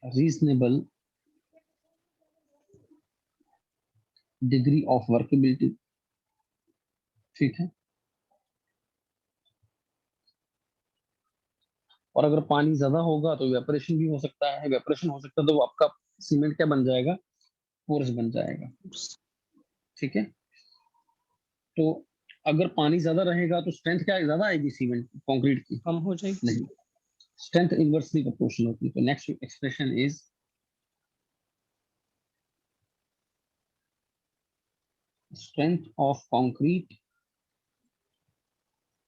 a reasonable degree of workability. ठीक है, और अगर पानी ज्यादा होगा तो वेपोरेशन भी हो सकता है, वेपोरेशन हो सकता है तो आपका सीमेंट क्या बन जाएगा? पोर्स बन जाएगा। ठीक है, तो अगर पानी ज्यादा रहेगा तो स्ट्रेंथ क्या ज्यादा आएगी सीमेंट कंक्रीट की? कम हो जाएगी। नहीं, स्ट्रेंथ इनवर्सली प्रोपोर्शनल होती है। तो next expression is strength of concrete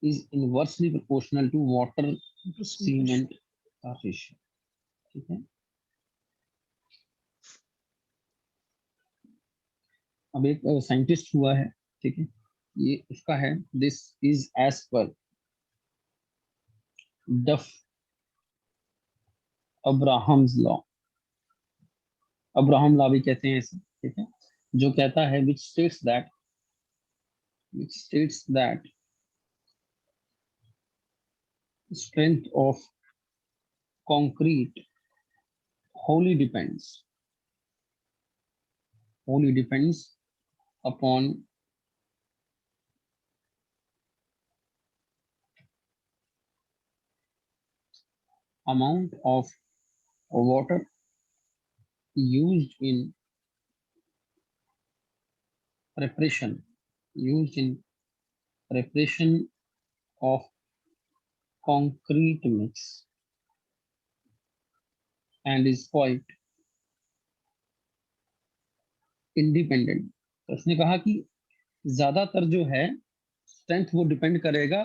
is inversely proportional to water cement ratio. ठीक है, अब एक साइंटिस्ट हुआ है, ठीक है, ये उसका है, दिस इज एज पर डफ अब्राहम्स लॉ। अब्राहम लॉ भी कहते हैं इसे, ठीक है, जो कहता है which states that strength of concrete wholly depends upon amount of water used in preparation of concrete mix and is quite independent। तो उसने कहा कि ज्यादातर जो है स्ट्रेंथ वो डिपेंड करेगा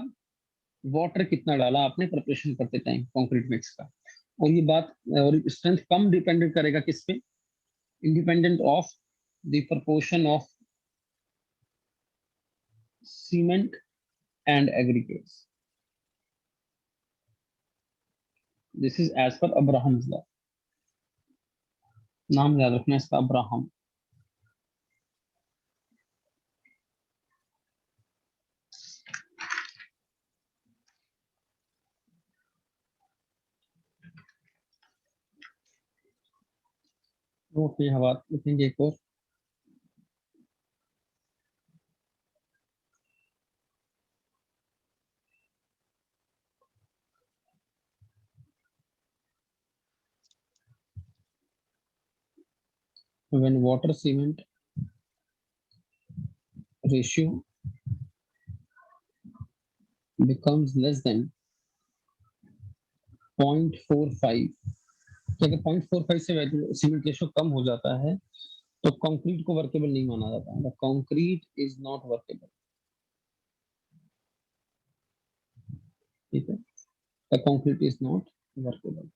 वाटर कितना डाला आपने प्रिपरेशन करते टाइम कंक्रीट मिक्स का, और ये बात, और स्ट्रेंथ कम डिपेंड करेगा किस पे? Independent of the proportion of cement and aggregates. This is as per Abrams law. नाम याद रखना इसका, अब्राहम। ओके, हवा लिखेंगे एक और। when water cement ratio becomes less than 0.45, कि अगर 0.45 से सीमेंट रेशियो कम हो जाता है तो कंक्रीट को वर्केबल नहीं माना जाता है। Concrete is not workable. ठीक है, the concrete is not workable.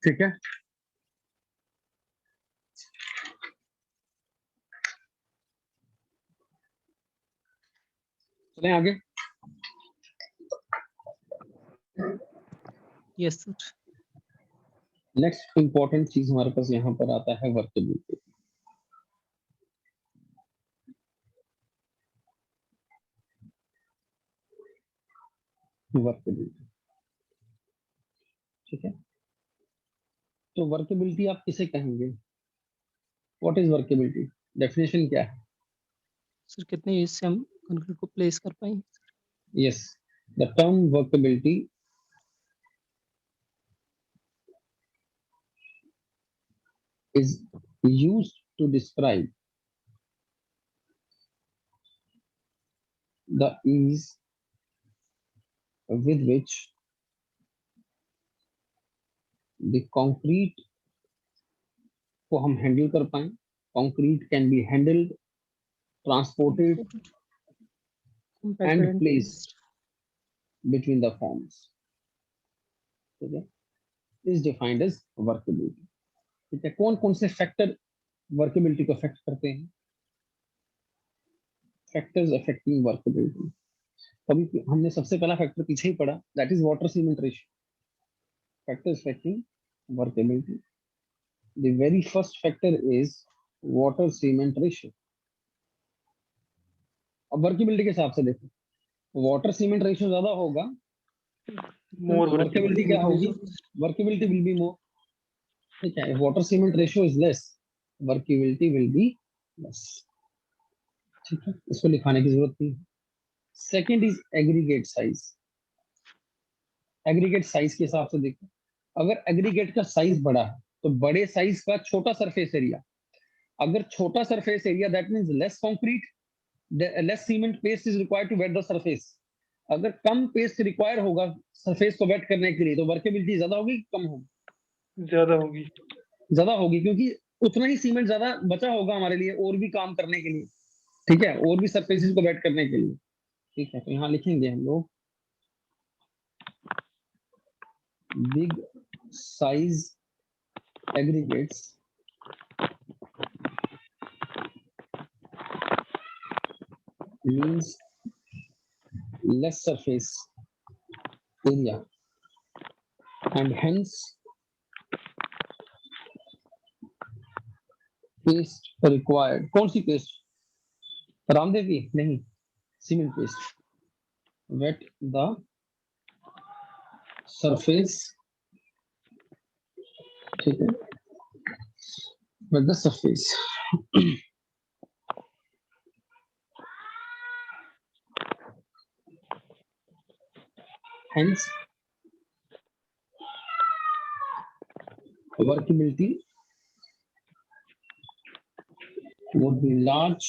ठीक है, चलें आगे। Yes sir. नेक्स्ट इंपॉर्टेंट चीज हमारे पास यहाँ पर आता है वर्केबिलिटी। वर्केबिलिटी, ठीक है, तो वर्केबिलिटी आप किसे कहेंगे? What is workability? डेफिनेशन क्या है? सर कितने यूज से हम कंक्रीट को प्लेस कर पाएंगे? Yes, the term workability is used to describe the ease with which the concrete को हम हैंडल कर पाए। Concrete can be handled, transported compacted and and placed between the forms. ठीक है, इज डिफाइंड एज वर्केबिलिटी। ठीक है, कौन कौन से फैक्टर वर्केबिलिटी को अफेक्ट करते हैं? Factors affecting workability. कभी हमने सबसे पहला फैक्टर पीछे ही पढ़ा, that is water cement ratio. Factors affecting workability, the very first factor is water cement ratio. अब वर्केबिलिटी के हिसाब से देखो, वाटर सीमेंट रेशियो ज्यादा होगा More तो वर्केबिलिटी क्या होगी? Workability will be more. ठीक है, water cement ratio is less, workability will be less. ठीक है, इसको लिखाने की जरूरत नहीं है। Second is aggregate size. Aggregate size के हिसाब से देखो, अगर एग्रीगेट का साइज बड़ा है तो बड़े साइज का छोटा सरफेस एरिया, अगर छोटा surface area that means less concrete, less cement paste is required to wet the surface. अगर कम पेस्ट रिक्वायर होगा सरफेस को वेट करने के लिए तो वर्केबिलिटी ज्यादा होगी कि कम होगी? ज्यादा होगी। ज्यादा होगी, क्योंकि उतना ही सीमेंट ज्यादा बचा होगा हमारे लिए और भी काम करने के लिए। ठीक है, और भी सरफेसेस को वेट करने के लिए। ठीक है, तो यहाँ लिखेंगे हम लोग big size aggregates means less surface area and hence paste required। कौन सी पेस्ट? रामदेव की नहीं, cement paste. wet the surface। ठीक है, wet the surface। hence workability would be large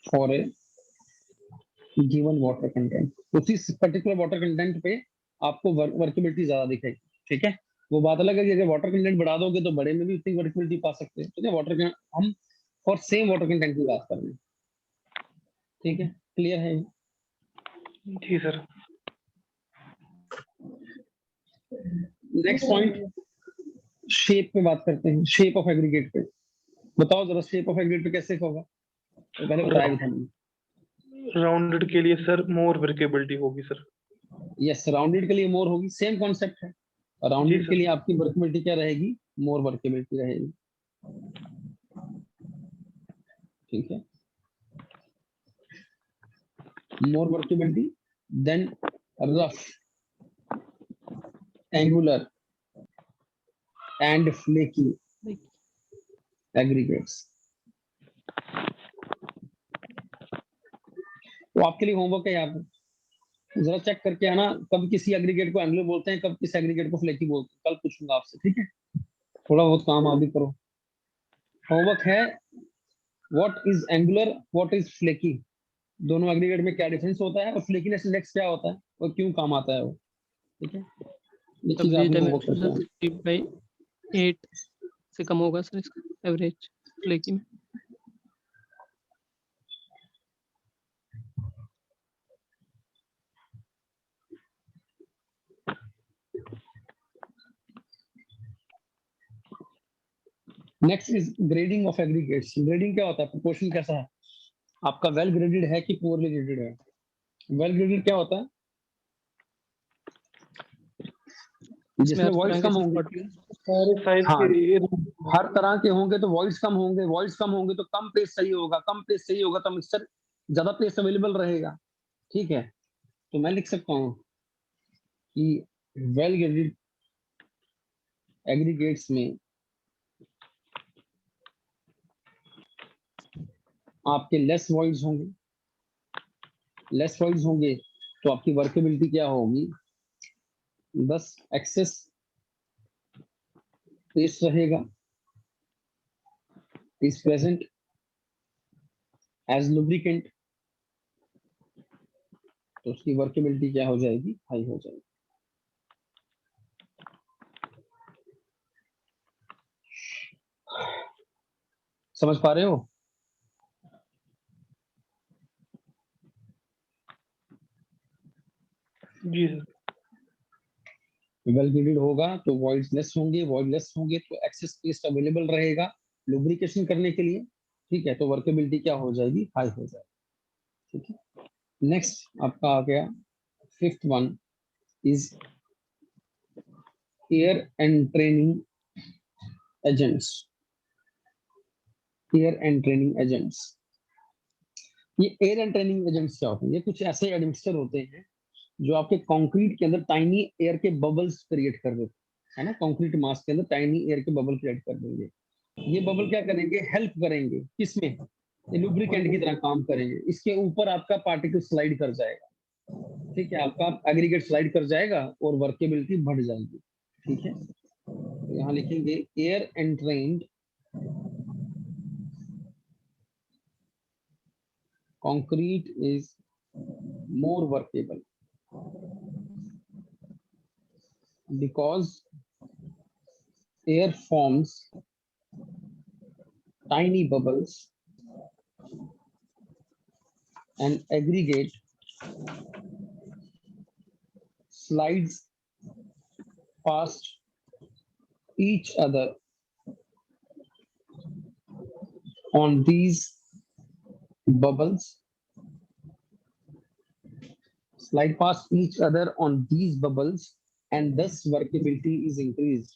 for a given water content। उसी पर्टिकुलर वाटर कंटेंट पे आपको workability ज्यादा दिखेगी। ठीक है, वो बात अलग है कि अगर वाटर कंटेंट बढ़ा दोगे तो बड़े में भी उतनी वर्केबिलिटी पा सकते हैं। ठीक है, वाटर हम फॉर सेम वाटर कंटेंट की बात कर रहे हैं। ठीक है, क्लियर है? जी सर। नेक्स्ट पॉइंट, शेप पे बात करते हैं। शेप ऑफ एग्रीगेट पे बताओ जरा, शेप ऑफ एग्रीगेट पे कैसे होगा? तो पहले बताया भी था मैंने। राउंडेड के लिए सर मोर वर्केबिलिटी होगी सर। यस, राउंडेड के लिए मोर होगी, सेम कॉन्सेप्ट है। जी राउंडेड के सर। लिए आपकी वर्केबिलिटी क्या रहेगी? मोर वर्केबिलिटी रहेगी। ठीक है, more workability than rough, angular and flaky aggregates। तो आपके लिए होमवर्क है यहाँ पे, जरा चेक करके आना, कब किसी एग्रीगेट को एंगुलर बोलते हैं, कब किस एग्रीगेट को फ्लेकी बोलते हैं। कल पूछूंगा आपसे। ठीक है, थोड़ा बहुत काम आप भी करो। होमवर्क है, what is angular, what is flaky, दोनों एग्रीगेट में क्या डिफरेंस होता है और फ्लेकीनेस इंडेक्स क्या होता है और क्यों काम आता है वो। ठीक है, लिखिए एवरेज आपने होमवर्क डायमेंशन करके। 3/8 से कम होगा सर इसका एवरेज फ्लेकी में। Next is grading of aggregates. Grading क्या होता है? प्रोपोर्शन कैसा है आपका, वेल ग्रेडेड है कि पुअरली ग्रेडेड है? वेल ग्रेडेड क्या होता है? इसमें जिसमें हर वॉइड्स तरह के कम होंगे। सपोर्ट सारे साइज हाँ, के हर तरह के होंगे तो वॉइड्स कम होंगे, वॉइड्स कम होंगे तो कम पेस्ट सही होगा, कम पेस्ट सही होगा तो मिक्सचर ज्यादा पेस्ट अवेलेबल रहेगा। ठीक है, तो मैं लिख सकता हूँ कि वेल ग्रेडेड एग्रीगेट्स में आपके लेस वॉइड्स होंगे। लेस वॉइड्स होंगे तो आपकी वर्केबिलिटी क्या होगी? 10 एक्सेस पेस्ट रहेगा is present as lubricant, तो उसकी वर्केबिलिटी क्या हो जाएगी? हाई हो जाएगी। समझ पा रहे हो? जी सर। वेल ग्रिडेड होगा तो वॉइड्स लेस होंगे तो एक्सेस स्पेस अवेलेबल रहेगा लुब्रिकेशन करने के लिए। ठीक है, तो वर्केबिलिटी क्या हो जाएगी? हाई हो जाएगी। ठीक है, नेक्स्ट आपका आ गया fifth one is air and training agents. Air and training agents, ये एयर एंड ट्रेनिंग एजेंट्स क्या होते हैं? ये कुछ ऐसे एडमिक्सचर होते हैं जो आपके कंक्रीट के अंदर टाइनी एयर के बबल्स क्रिएट कर देते हैं, है ना। कंक्रीट मास के अंदर टाइनी एयर के बबल क्रिएट कर देंगे। ये बबल क्या करेंगे? हेल्प करेंगे किसमें? लुब्रिकेंट की तरह काम करेंगे। इसके ऊपर आपका पार्टिकल स्लाइड कर जाएगा। ठीक है, आपका एग्रीगेट स्लाइड कर जाएगा और वर्केबिलिटी बढ़ जाएगी। ठीक है, तो यहाँ लिखेंगे air एंट्रेन्ड concrete is more workable because air forms tiny bubbles and aggregate slides past each other on these bubbles, slide past each other on these bubbles, and thus workability is increased.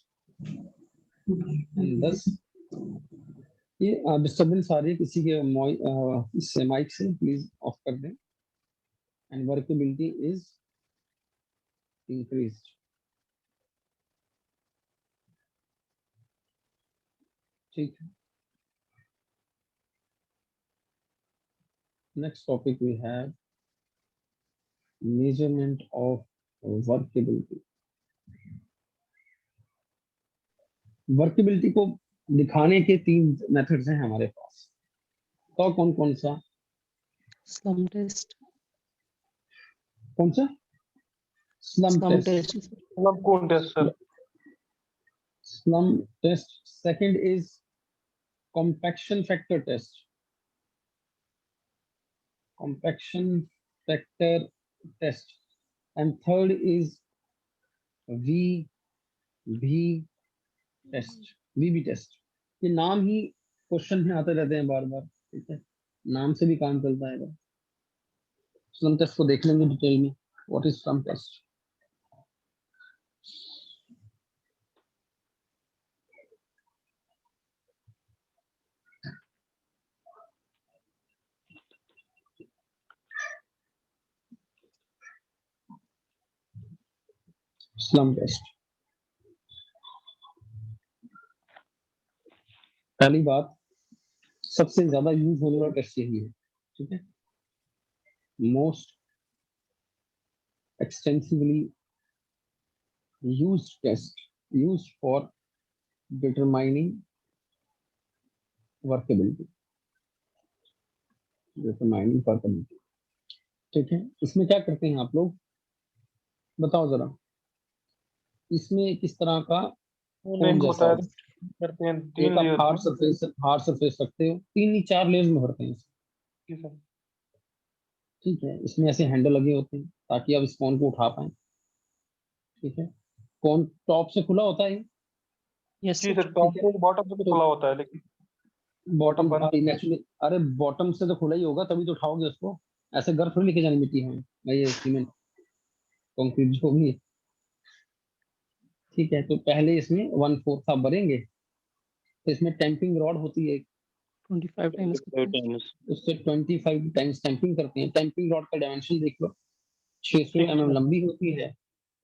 And thus ये disturbance आ रही है किसी के इससे mic से, please of कर दें। And workability is increased. ठीक है, next topic we have measurement of workability. Workability को दिखाने के 3 मेथड्स हैं हमारे पास। तो कौन कौन सा? Slump test. कौन सा? Slump test. मतलब कौन test sir? Slump test. Second is compaction factor test. compaction factor test, and third is VB test। VB test ये नाम ही क्वेश्चन में आते रहते हैं बार बार। ठीक है, नाम से भी काम चलता है। स्लम टेस्ट को देख लेंगे डिटेल में। What is slump test? Slump test, पहली बात, सबसे ज्यादा यूज होने वाला टेस्ट यही है। ठीक है, most extensively used test used for determining workability. Determining workability. ठीक है, इसमें क्या करते हैं आप लोग, बताओ जरा। इसमें किस तरह का फोन जैसा होता है? करते हैं एक 3 आप लेयर। हार्ड सरफेस रखते हो, 3 या 4 लेयर्स में भरते हैं इसे। जी सर। ठीक है, इसमें ऐसे हैंडल लगे होते हैं ताकि आप इस फोन को उठा पाए। ठीक है, फोन टॉप से खुला होता है, यस जी सर। सर, टॉप से बॉटम से तो खुला होता है, लेकिन बॉटम बंद। नेचुरली, अरे बॉटम से तो खुला ही होगा, तभी तो उठाओगे उसको। ऐसे घर थोड़ी लेके जानी मिट्टी है भाई, ये सीमेंट कंक्रीट जो भी है। ठीक है, तो पहले इसमें 1/4 आप भरेंगे, तो इसमें टेम्पिंग रॉड होती है, 25 टाइम्स करते हैं। टाइम्स उससे 25 टाइम्स टेम्पिंग करते हैं। टेम्पिंग रॉड का डायमेंशन देख लो, 600 ठीक mm है। लंबी होती है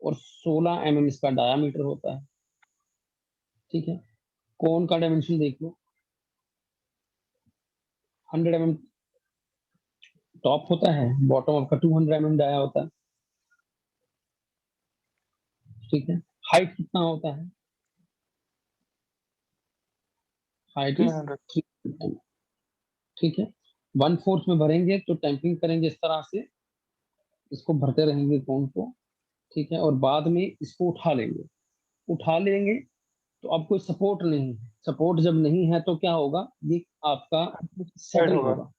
और 16 mm इसका डायामीटर होता है। ठीक है, कोन का डायमेंशन देख लो, 100 mm टॉप होता है, बॉटम आपका 200 mm डाया होता है। ठीक है, हाइट कितना होता है? Height is 300। 300। ठीक है, 1/4 में भरेंगे तो टेम्पिंग करेंगे इस तरह से, इसको भरते रहेंगे कोन को। ठीक है, और बाद में इसको उठा लेंगे तो अब कोई सपोर्ट नहीं है, सपोर्ट जब नहीं है तो क्या होगा, ये आपका सेटल होगा। होगा,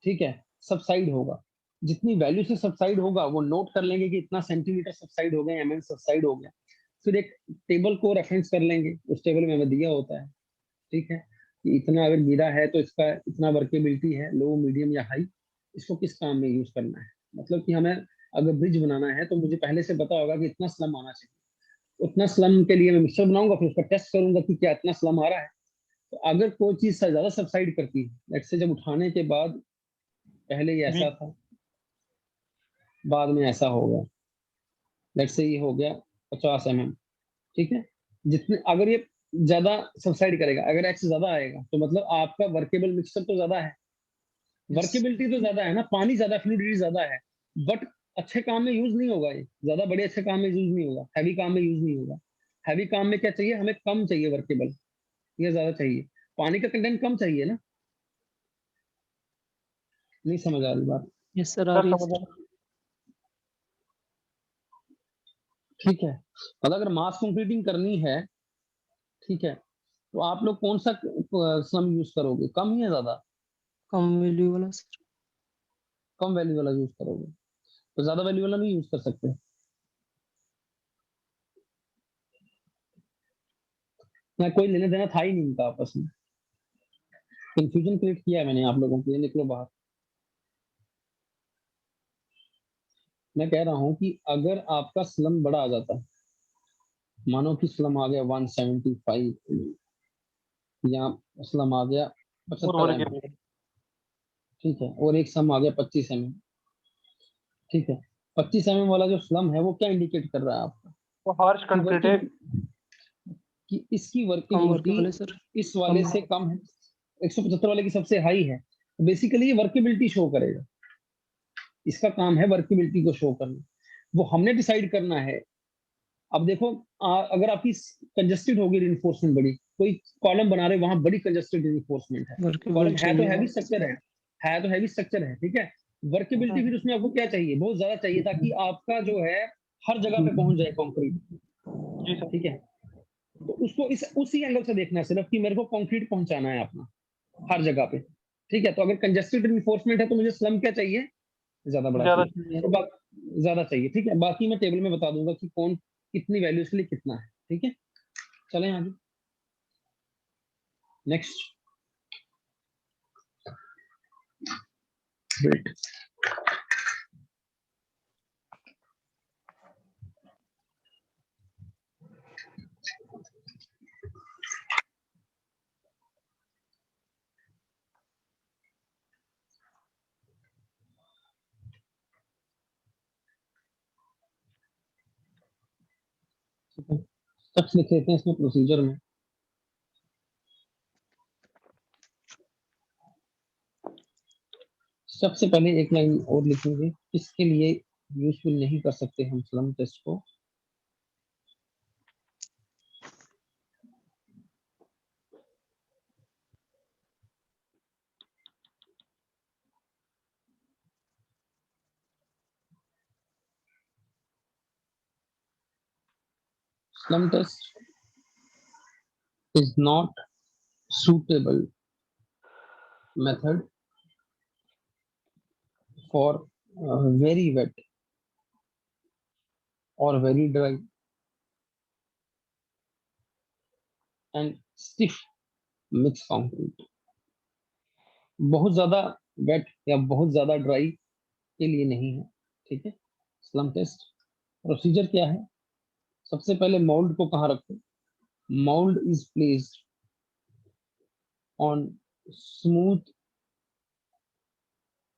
ठीक है, सबसाइड होगा। जितनी वैल्यू से सबसाइड होगा वो नोट कर लेंगे कि इतना सेंटीमीटर सबसाइड हो गया, एमएम सबसाइड हो गया। फिर एक टेबल को रेफरेंस कर लेंगे, उस टेबल में हमें दिया होता है, ठीक है, कि इतना अगर गिरा है तो इसका इतना वर्केबिलिटी है, लो मीडियम या हाई, इसको किस काम में यूज करना है। मतलब कि हमें अगर ब्रिज बनाना है तो मुझे पहले से पता होगा कि इतना स्लम आना चाहिए, उतना स्लम के लिए मैं मिक्सर बनाऊंगा, फिर उसका टेस्ट करूंगा कि क्या इतना स्लम आ रहा है। तो अगर कोई चीज ज्यादा सबसाइड करती है, लेट्स से जब उठाने के बाद पहले ये ऐसा था, बाद में ऐसा हो गया, लेट्स से ये हो गया 50 mm, ठीक है, जितने अगर ये ज्यादा सबसाइड करेगा, अगर एक्स ज्यादा आएगा तो मतलब आपका वर्केबल मिक्सचर तो ज्यादा है, वर्केबिलिटी तो ज्यादा है ना, पानी ज्यादा, फ्लूइडिटी ज्यादा है, बट अच्छे काम में यूज नहीं होगा, ये ज्यादा बड़े अच्छे काम में यूज नहीं होगा, हैवी काम में यूज नहीं होगा। हैवी काम में क्या चाहिए, हमें कम चाहिए वर्केबल, ये ज्यादा चाहिए, पानी का कंटेंट कम चाहिए ना। नहीं समझ आ रही बात? यस सर, आ रही है समझ सर। ठीक है, मतलब अगर मास कंक्रीटिंग करनी है, ठीक है, तो आप लोग कौन सा सम यूज करोगे, कम या ज्यादा? कम वैल्यू वाला सर। कम वैल्यू वाला यूज करोगे, तो ज्यादा वैल्यू वाला नहीं यूज कर सकते। मैं कोई लेना देना था ही नहीं इनका आपस में, कंफ्यूजन क्रिएट किया है मैंने आप लोगों के लिए, निकलो बाहर। मैं कह रहा हूं कि अगर आपका स्लम बड़ा आ जाता है, मानो कि स्लम आ गया 175 या स्लम आ गया और 75 mm, वर्केबल। ठीक है, और एक सम आ गया 25 mm, ठीक है, 25 mm वाला जो स्लम है वो क्या इंडिकेट कर रहा है आपका, वो हार्श कि कंक्रीट है। कि इसकी कम वर्केबल है वर्केबिलिटी सर। इस वाले कम से कम है, 175 वाले की सबसे हाई है, तो बेसिकली ये वर्केबिलिटी शो करेगा, इसका काम है वर्केबिलिटी को शो करना, वो हमने डिसाइड करना है। अब देखो, अगर आपकी कंजस्टेड होगी रिइंफोर्समेंट बड़ी, कोई कॉलम बना रहे वहां बड़ी कंजस्टेड रिइंफोर्समेंट है, वर्केबल कॉलम है तो चाहिए हैवी होगा। स्ट्रक्चर है तो हैवी स्ट्रक्चर है, ठीक है, वर्केबिलिटी फिर उसमें आपको क्या चाहिए, बहुत ज्यादा चाहिए, ताकि आपका जो है हर जगह पे पहुंच जाए कंक्रीट, जी सर। ठीक है। तो उसको इस उसी एंगल से देखना है सिर्फ, कि मेरे को कंक्रीट पहुंचाना है अपना हर जगह पे, ठीक है। तो अगर कंजस्टेड रिइंफोर्समेंट है तो मुझे स्लम क्या चाहिए, ज्यादा बड़ा ज्यादा चाहिए, तो ज्यादा चाहिए, ठीक है। बाकी मैं टेबल में बता दूंगा कि कौन कितनी वैल्यूज के लिए कितना है, ठीक है। चलें आगे, नेक्स्ट। स्टेप्स लिख लेते हैं इसमें प्रोसीजर में। सबसे पहले एक लाइन और लिखेंगे, किसके लिए यूजफुल नहीं कर सकते हम स्लम टेस्ट को। Slum test is not suitable method for very wet or very dry and stiff mixed concrete। बहुत ज्यादा वेट या बहुत ज्यादा ड्राई के लिए नहीं है, ठीक है। स्लम टेस्ट प्रोसीजर क्या है, सबसे पहले मोल्ड को कहाँ रखो, mold is placed on smooth,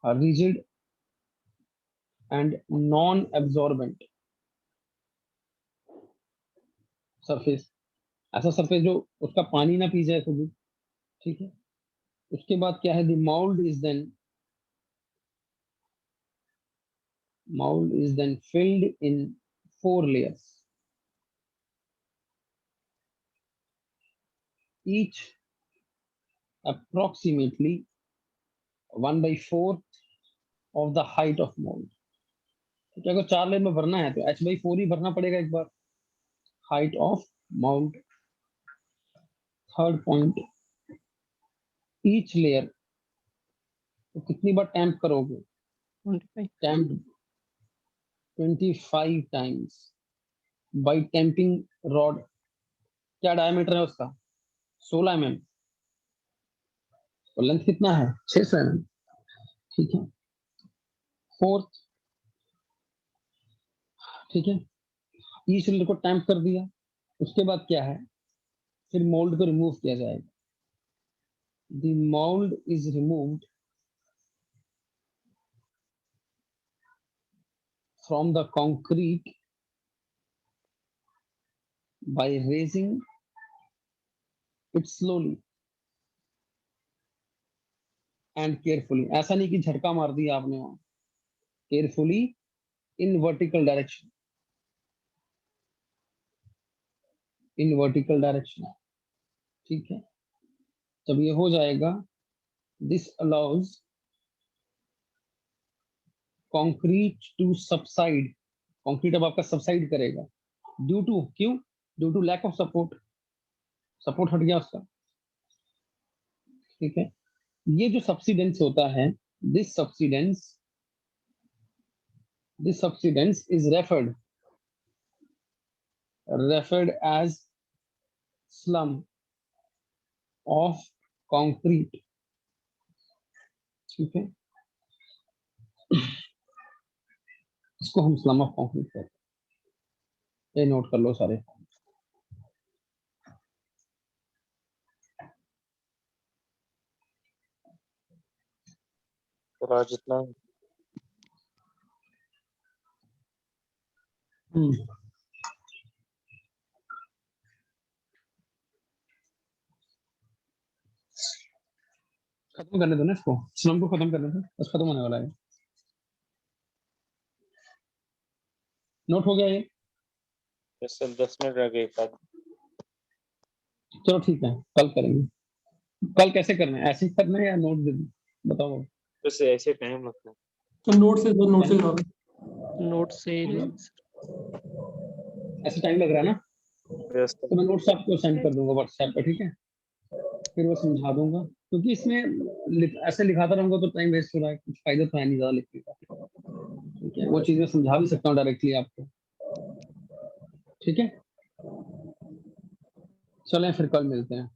rigid and non-absorbent surface, ऐसा सरफेस जो उसका पानी ना पी जाए खुद ही, ठीक है। उसके बाद क्या है, mold is then filled in 4 layers, each approximately 1/4 of the height of mold। तो अगर 4 लेयर में भरना है तो h/4 ही भरना पड़ेगा एक बार, height of mount, third point, each layer, तो कितनी बार टैम्प करोगे? 25 tamp 25 times by tamping rod. क्या डायमीटर है उसका? 16 mm। और लेंथ कितना है? 600 mm। ठीक है। फोर्थ, ठीक है, ईच लेयर को टैम्प कर दिया, उसके बाद क्या है? फिर मोल्ड को रिमूव किया जाएगा। The mould is removed from the concrete by raising it slowly and carefully। ऐसा नहीं कि झटका मार दिया आपने वहां, carefully in vertical direction, in vertical direction. ठीक है, जब ये हो जाएगा, this allows concrete to subside. Concrete अब आपका सबसाइड करेगा, ड्यू टू, क्यों? Due to lack of support, support हट गया उसका। ठीक है, ये जो सबसिडेंस होता है, this subsidence is referred as slum of concrete। ठीक है, इसको हम स्लम ऑफ कंक्रीट कहते हैं। ये नोट कर लो सारे। जितना खत्म करने दो ना इसको, स्लम को खत्म करने दो, बस खत्म होने वाला है। नोट हो गया ये? सर 10 मिनट रह गए। चलो ठीक है, कल करेंगे। कल कैसे करना है? ऐसे ही करना है या नोट दे दूं? बताओ। तो ऐसे टाइम लगता है। तो नोट से करा नोट से ऐसे टाइम लग रहा है ना? यस तो मैं नोट्स आपको सेंड कर दूंगा व्हाट्सएप पे, ठीक है? फिर वो समझा दूंगा, क्योंकि इसमें ऐसे लिखाता रहूंगा तो टाइम वेस्ट हो रहा है, कुछ फायदा तो है नहीं ज्यादा लिखने का। ठीक है, वो चीज मैं समझा भी सकता हूँ डायरेक्टली आपको। ठीक है, चलें फिर कल मिलते हैं।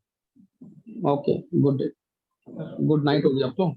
ओके, गुड नाइट हो गया अब तो।